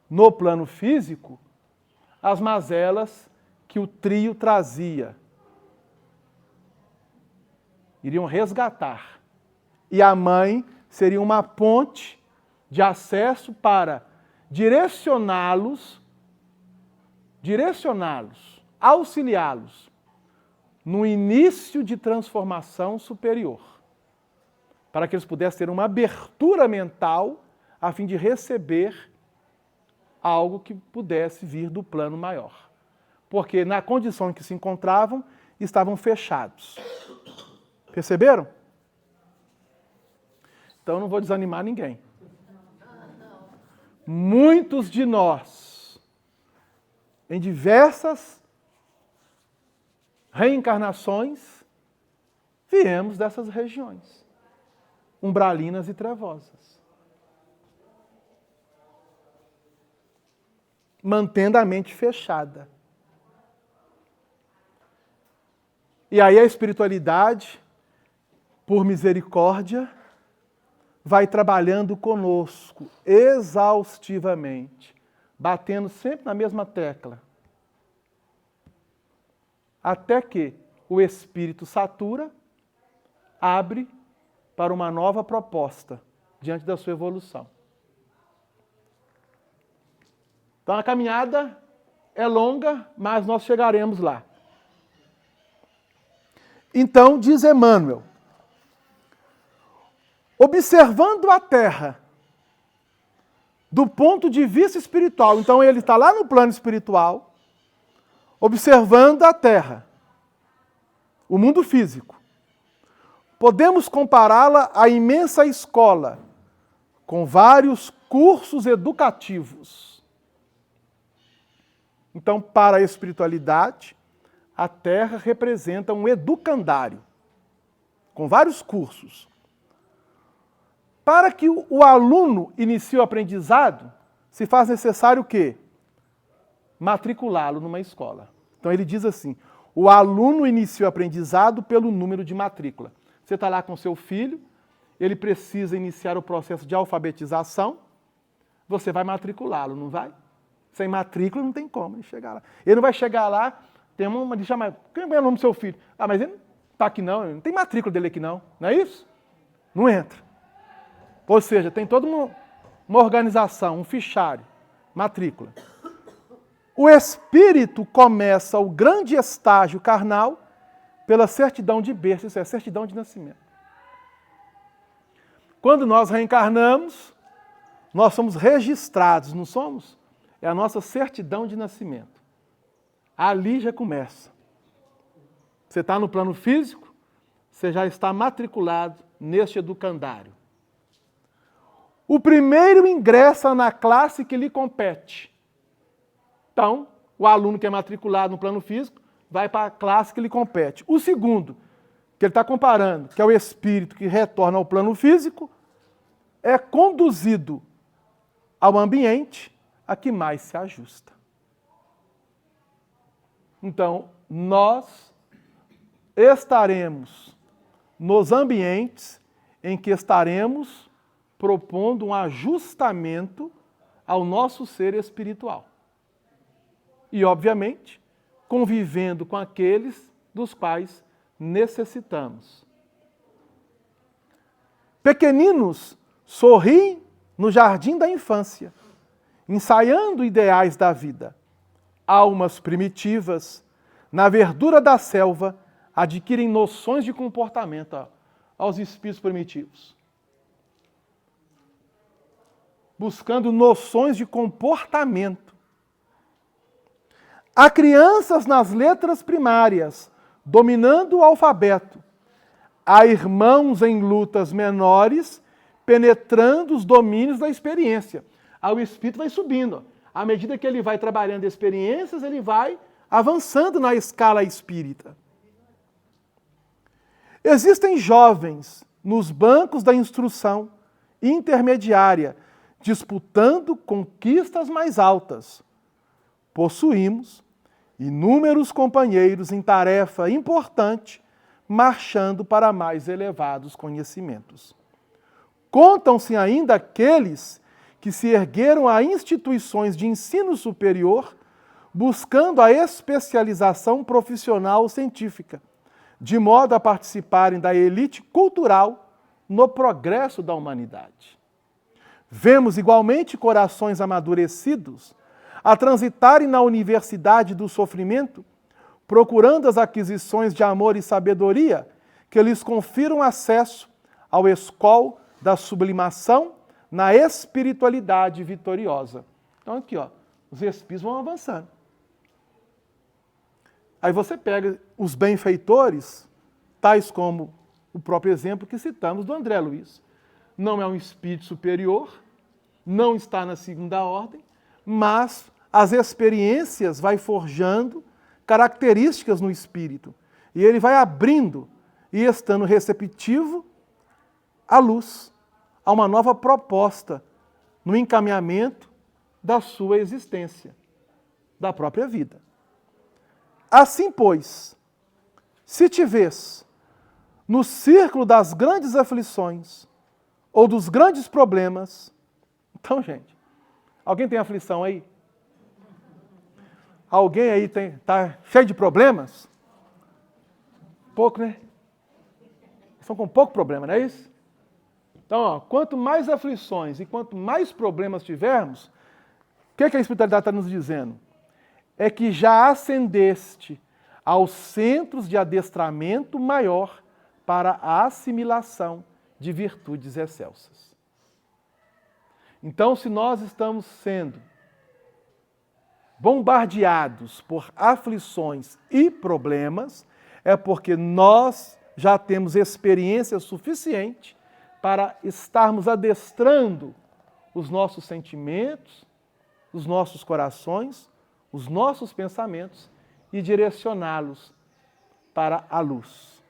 no plano físico as mazelas que o trio trazia. Iriam resgatar. E a mãe seria uma ponte de acesso para direcioná-los, auxiliá-los no início de transformação superior, para que eles pudessem ter uma abertura mental a fim de receber algo que pudesse vir do plano maior. Porque na condição em que se encontravam, estavam fechados. Perceberam? Então eu não vou desanimar ninguém. Muitos de nós, em diversas reencarnações, viemos dessas regiões, umbralinas e trevosas. Mantendo a mente fechada. E aí a espiritualidade, por misericórdia, vai trabalhando conosco exaustivamente, batendo sempre na mesma tecla, até que o espírito satura, abre para uma nova proposta diante da sua evolução. Então a caminhada é longa, mas nós chegaremos lá. Então, diz Emmanuel, observando a Terra do ponto de vista espiritual, então ele está lá no plano espiritual, observando a Terra, o mundo físico. Podemos compará-la à imensa escola, com vários cursos educativos. Então, para a espiritualidade, a Terra representa um educandário, com vários cursos. Para que o aluno inicie o aprendizado, se faz necessário o quê? Matriculá-lo numa escola. Então ele diz assim, o aluno inicia o aprendizado pelo número de matrícula. Você está lá com seu filho, ele precisa iniciar o processo de alfabetização, você vai matriculá-lo, não vai? Sem matrícula não tem como ele chegar lá. Ele não vai chegar lá, tem uma de chamar, quem é o nome do seu filho? Ah, mas ele não está aqui não tem matrícula dele aqui não é isso? Não entra. Ou seja, tem toda uma organização, um fichário, matrícula. O espírito começa o grande estágio carnal pela certidão de berço, isso é, certidão de nascimento. Quando nós reencarnamos, nós somos registrados, não somos? É a nossa certidão de nascimento. Ali já começa. Você está no plano físico, você já está matriculado neste educandário. O primeiro ingressa na classe que lhe compete. Então, o aluno que é matriculado no plano físico vai para a classe que lhe compete. O segundo, que ele está comparando, que é o espírito que retorna ao plano físico, é conduzido ao ambiente a que mais se ajusta. Então, nós estaremos nos ambientes em que estaremos propondo um ajustamento ao nosso ser espiritual. E, obviamente, convivendo com aqueles dos quais necessitamos. Pequeninos sorriem no jardim da infância, ensaiando ideais da vida. Almas primitivas, na verdura da selva, adquirem noções de comportamento aos espíritos primitivos. Buscando noções de comportamento. Há crianças nas letras primárias, dominando o alfabeto. Há irmãos em lutas menores, penetrando os domínios da experiência. Aí o espírito vai subindo. À medida que ele vai trabalhando experiências, ele vai avançando na escala espírita. Existem jovens nos bancos da instrução intermediária, disputando conquistas mais altas. Possuímos inúmeros companheiros em tarefa importante, marchando para mais elevados conhecimentos. Contam-se ainda aqueles que se ergueram a instituições de ensino superior, buscando a especialização profissional científica, de modo a participarem da elite cultural no progresso da humanidade. Vemos igualmente corações amadurecidos a transitarem na universidade do sofrimento, procurando as aquisições de amor e sabedoria que lhes confiram acesso ao escol da sublimação na espiritualidade vitoriosa. Então aqui, ó, os espíritos vão avançando. Aí você pega os benfeitores, tais como o próprio exemplo que citamos do André Luiz. Não é um espírito superior, não está na segunda ordem, mas as experiências vai forjando características no espírito. E ele vai abrindo e estando receptivo à luz, a uma nova proposta no encaminhamento da sua existência, da própria vida. Assim, pois, se te vês no círculo das grandes aflições ou dos grandes problemas, então, gente, alguém tem aflição aí? Alguém aí está cheio de problemas? Pouco, né? Estão com pouco problema, não é isso? Então, ó, quanto mais aflições e quanto mais problemas tivermos, o que a espiritualidade está nos dizendo? É que já ascendeste aos centros de adestramento maior para a assimilação de virtudes excelsas. Então, se nós estamos sendo bombardeados por aflições e problemas, é porque nós já temos experiência suficiente para estarmos adestrando os nossos sentimentos, os nossos corações, os nossos pensamentos e direcioná-los para a luz.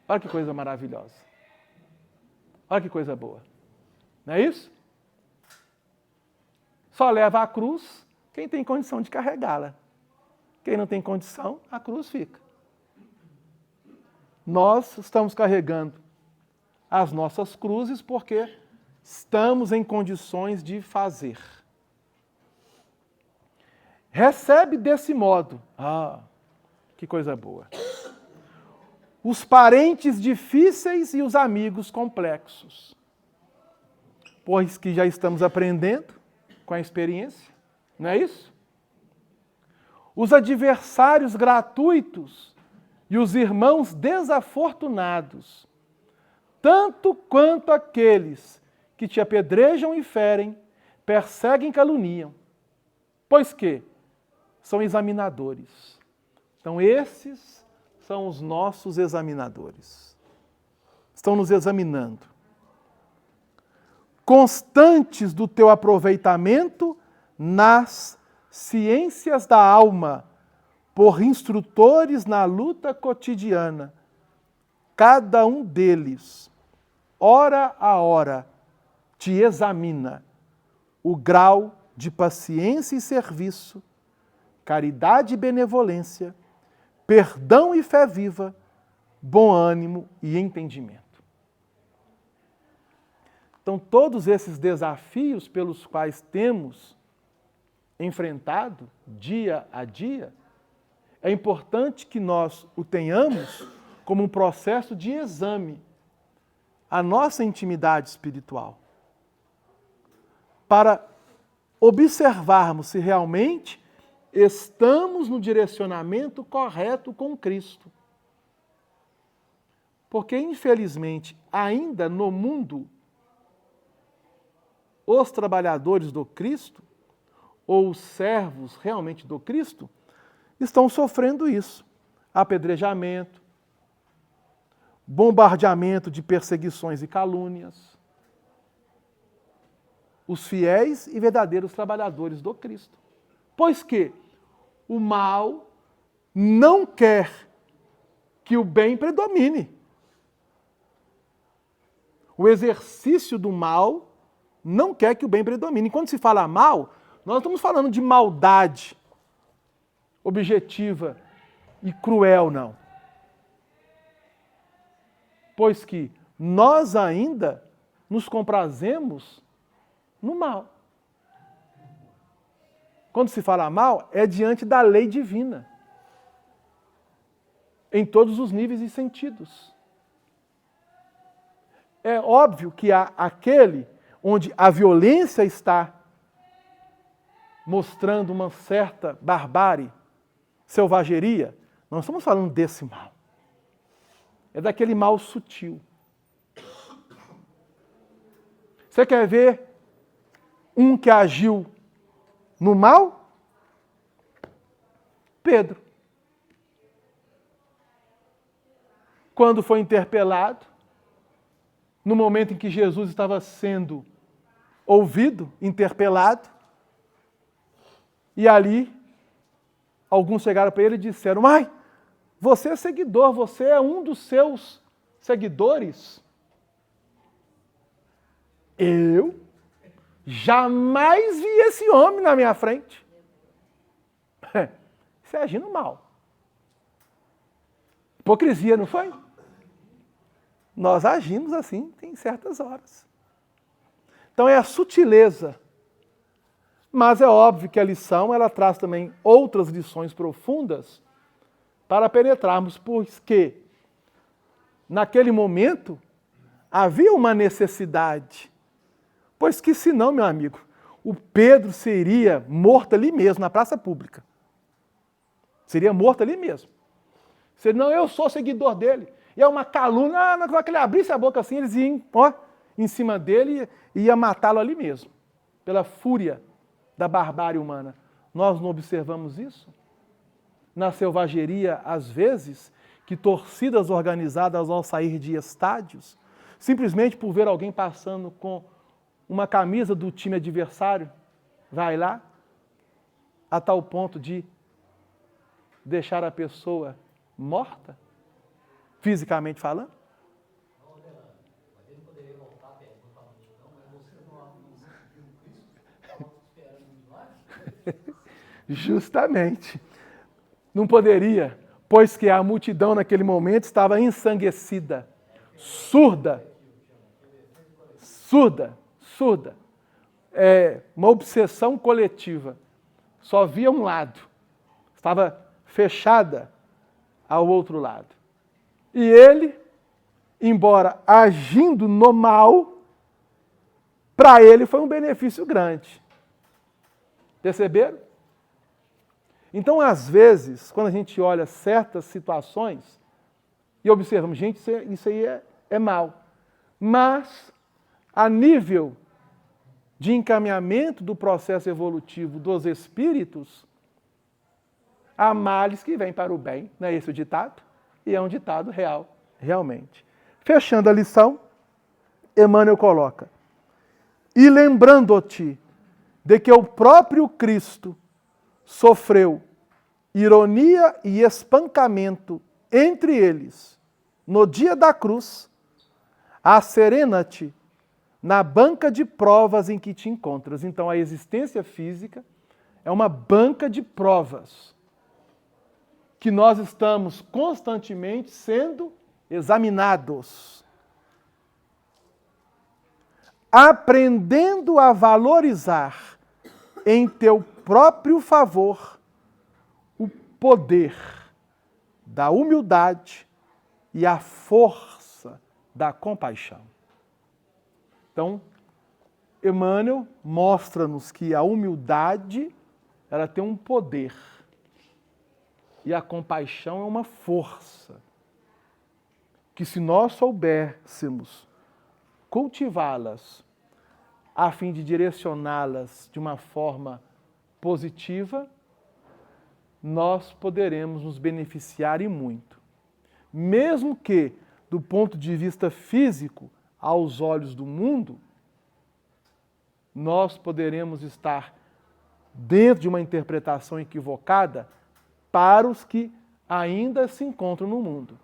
Olha que coisa maravilhosa. Olha que coisa boa. Não é isso? Só leva a cruz quem tem condição de carregá-la. Quem não tem condição, a cruz fica. Nós estamos carregando as nossas cruzes porque estamos em condições de fazer. Recebe desse modo. Ah, que coisa boa. Os parentes difíceis e os amigos complexos. Pois que já estamos aprendendo com a experiência, não é isso? Os adversários gratuitos e os irmãos desafortunados, tanto quanto aqueles que te apedrejam e ferem, perseguem e caluniam, pois que são examinadores. Então esses são os nossos examinadores. Estão nos examinando. Constantes do teu aproveitamento nas ciências da alma, por instrutores na luta cotidiana, cada um deles, hora a hora, te examina o grau de paciência e serviço, caridade e benevolência, perdão e fé viva, bom ânimo e entendimento. Então, todos esses desafios pelos quais temos enfrentado dia a dia, é importante que nós o tenhamos como um processo de exame à nossa intimidade espiritual, para observarmos se realmente estamos no direcionamento correto com Cristo. Porque, infelizmente, ainda no mundo, os trabalhadores do Cristo, ou os servos realmente do Cristo, estão sofrendo isso. Apedrejamento, bombardeamento de perseguições e calúnias. Os fiéis e verdadeiros trabalhadores do Cristo. Pois que o mal não quer que o bem predomine. O exercício do mal não quer que o bem predomine. E quando se fala mal, nós não estamos falando de maldade objetiva e cruel, não. Pois que nós ainda nos comprazemos no mal. Quando se fala mal, é diante da lei divina, em todos os níveis e sentidos. É óbvio que há aquele onde a violência está mostrando uma certa barbárie, selvageria. Não estamos falando desse mal. É daquele mal sutil. Você quer ver um que agiu no mal? Pedro. Quando foi interpelado, no momento em que Jesus estava sendo ouvido, interpelado, e ali alguns chegaram para ele e disseram: "Mas Você é seguidor, você é um dos seus seguidores. Eu jamais vi esse homem na minha frente. Isso é agindo mal. Hipocrisia, não foi? Nós agimos assim em certas horas. Então é a sutileza. Mas é óbvio que a lição ela traz também outras lições profundas para penetrarmos, porque naquele momento havia uma necessidade. Pois que senão, meu amigo, o Pedro seria morto ali mesmo, na praça pública. Seria morto ali mesmo. Não, eu sou seguidor dele. E é uma calúnia, na hora que ele abrisse a boca assim, eles iam em cima dele e ia matá-lo ali mesmo. Pela fúria da barbárie humana. Nós não observamos isso? Na selvageria, às vezes, que torcidas organizadas ao sair de estádios, simplesmente por ver alguém passando com uma camisa do time adversário, vai lá, a tal ponto de deixar a pessoa morta, fisicamente falando? Justamente. Não poderia, pois que a multidão naquele momento estava ensanguecida, surda. Uma obsessão coletiva. Só via um lado. Estava fechada ao outro lado. E ele, embora agindo no mal, para ele foi um benefício grande. Perceberam? Então, às vezes, quando a gente olha certas situações e observamos, gente, isso aí é mal. Mas, a nível de encaminhamento do processo evolutivo dos espíritos, há males que vêm para o bem, não é esse o ditado? E é um ditado real, realmente. Fechando a lição, Emmanuel coloca: e lembrando-te de que o próprio Cristo sofreu ironia e espancamento entre eles no dia da cruz, asserena-te na banca de provas em que te encontras. Então, a existência física é uma banca de provas que nós estamos constantemente sendo examinados, aprendendo a valorizar em teu próprio favor o poder da humildade e a força da compaixão. Então, Emmanuel mostra-nos que a humildade ela tem um poder e a compaixão é uma força que, se nós soubéssemos cultivá-las a fim de direcioná-las de uma forma positiva, nós poderemos nos beneficiar e muito. Mesmo que, do ponto de vista físico, aos olhos do mundo, nós poderemos estar dentro de uma interpretação equivocada para os que ainda se encontram no mundo.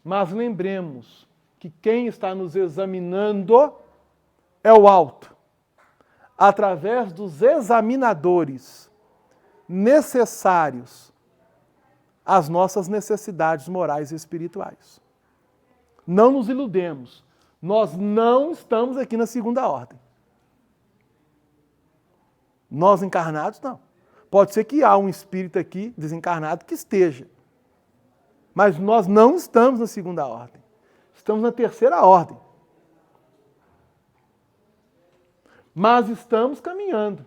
Mas lembremos que quem está nos examinando é o alto, através dos examinadores necessários às nossas necessidades morais e espirituais. Não nos iludemos, nós não estamos aqui na segunda ordem. Nós encarnados, não. Pode ser que há um espírito aqui desencarnado que esteja, mas nós não estamos na segunda ordem, estamos na terceira ordem. Mas estamos caminhando.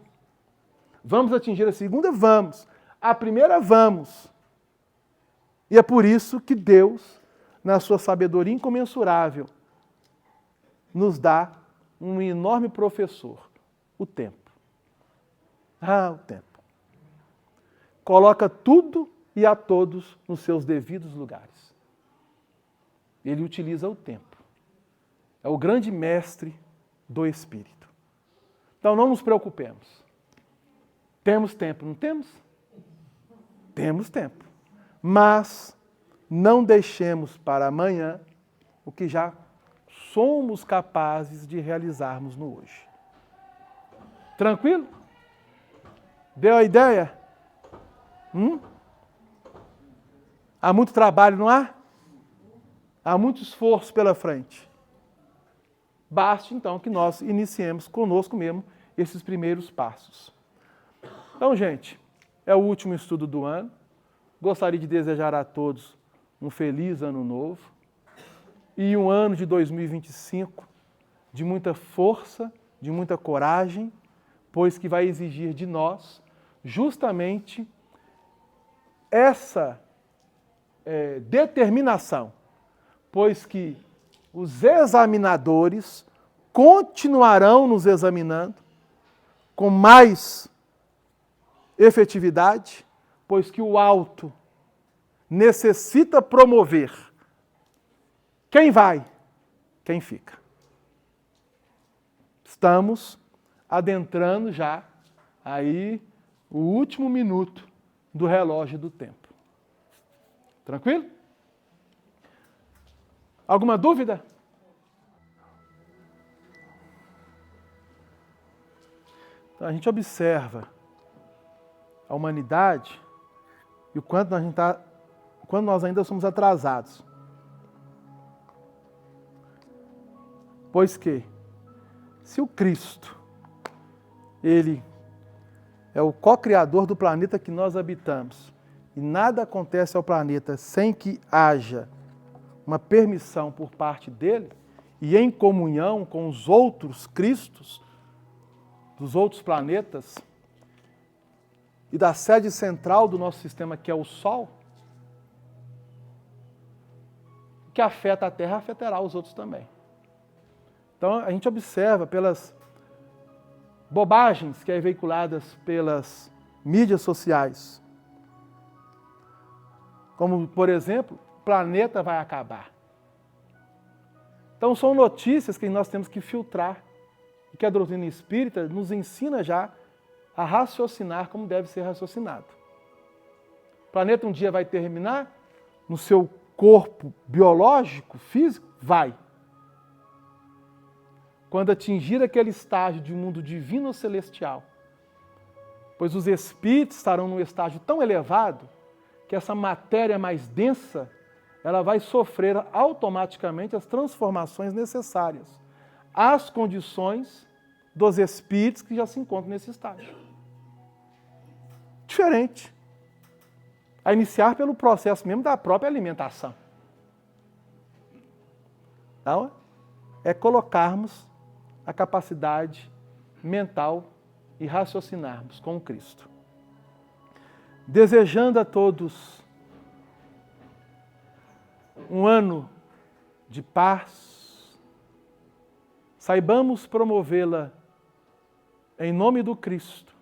Vamos atingir a segunda? Vamos. A primeira? Vamos. E é por isso que Deus, na sua sabedoria incomensurável, nos dá um enorme professor, o tempo. O tempo. Coloca tudo e a todos nos seus devidos lugares. Ele utiliza o tempo. É o grande mestre do espírito. Então não nos preocupemos. Temos tempo, não temos? Temos tempo. Mas não deixemos para amanhã o que já somos capazes de realizarmos no hoje. Tranquilo? Deu a ideia? Há muito trabalho, não há? Há muito esforço pela frente. Basta, então, que nós iniciemos conosco mesmo esses primeiros passos. Então, gente, é o último estudo do ano. Gostaria de desejar a todos um feliz ano novo e um ano de 2025 de muita força, de muita coragem, pois que vai exigir de nós justamente essa determinação, pois que os examinadores continuarão nos examinando com mais efetividade, pois que o alto necessita promover quem vai, quem fica. Estamos adentrando já aí o último minuto do relógio do tempo. Tranquilo? Alguma dúvida? Então, a gente observa a humanidade e o quanto nós ainda somos atrasados. Pois que, se o Cristo, Ele é o co-criador do planeta que nós habitamos, e nada acontece ao planeta sem que haja uma permissão por parte dele, e em comunhão com os outros Cristos, dos outros planetas, e da sede central do nosso sistema, que é o Sol, o que afeta a Terra afetará os outros também. Então, a gente observa pelas bobagens que é veiculadas pelas mídias sociais, como, por exemplo, o planeta vai acabar. Então, são notícias que nós temos que filtrar, e que a doutrina espírita nos ensina já a raciocinar como deve ser raciocinado. O planeta um dia vai terminar no seu corpo biológico, físico? Vai. Quando atingir aquele estágio de mundo divino ou celestial, pois os espíritos estarão num estágio tão elevado que essa matéria mais densa, ela vai sofrer automaticamente as transformações necessárias, às condições dos espíritos que já se encontram nesse estágio. Diferente. A iniciar pelo processo mesmo da própria alimentação. Então, é colocarmos a capacidade mental e raciocinarmos com Cristo. Desejando a todos um ano de paz, saibamos promovê-la em nome do Cristo,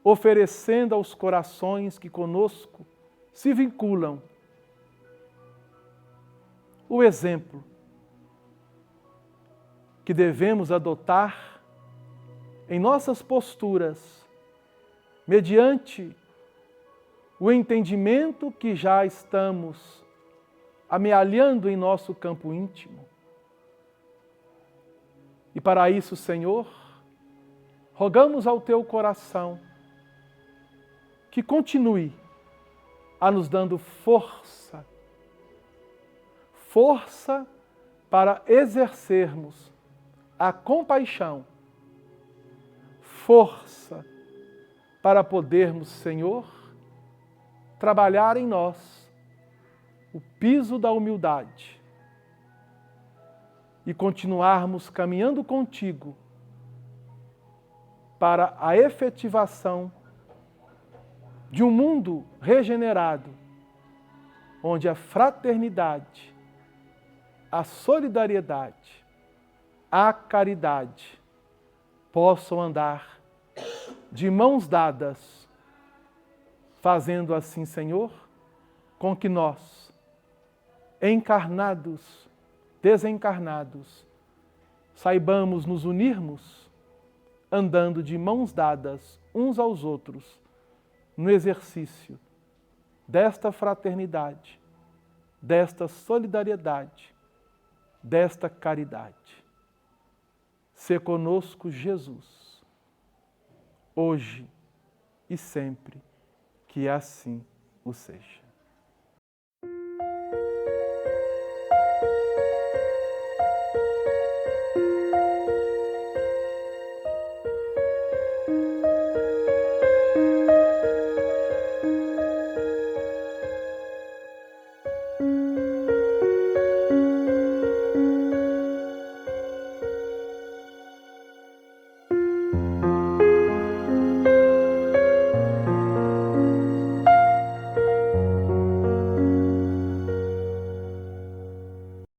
oferecendo aos corações que conosco se vinculam o exemplo que devemos adotar em nossas posturas, mediante o entendimento que já estamos amealhando em nosso campo íntimo. E para isso, Senhor, rogamos ao Teu coração que continue a nos dando força para exercermos a compaixão, força para podermos, Senhor, trabalhar em nós o piso da humildade e continuarmos caminhando contigo para a efetivação de um mundo regenerado, onde a fraternidade, a solidariedade, a caridade possam andar de mãos dadas, fazendo assim, Senhor, com que nós, encarnados, desencarnados, saibamos nos unirmos, andando de mãos dadas uns aos outros, no exercício desta fraternidade, desta solidariedade, desta caridade. Sê conosco, Jesus, hoje e sempre, que assim o seja.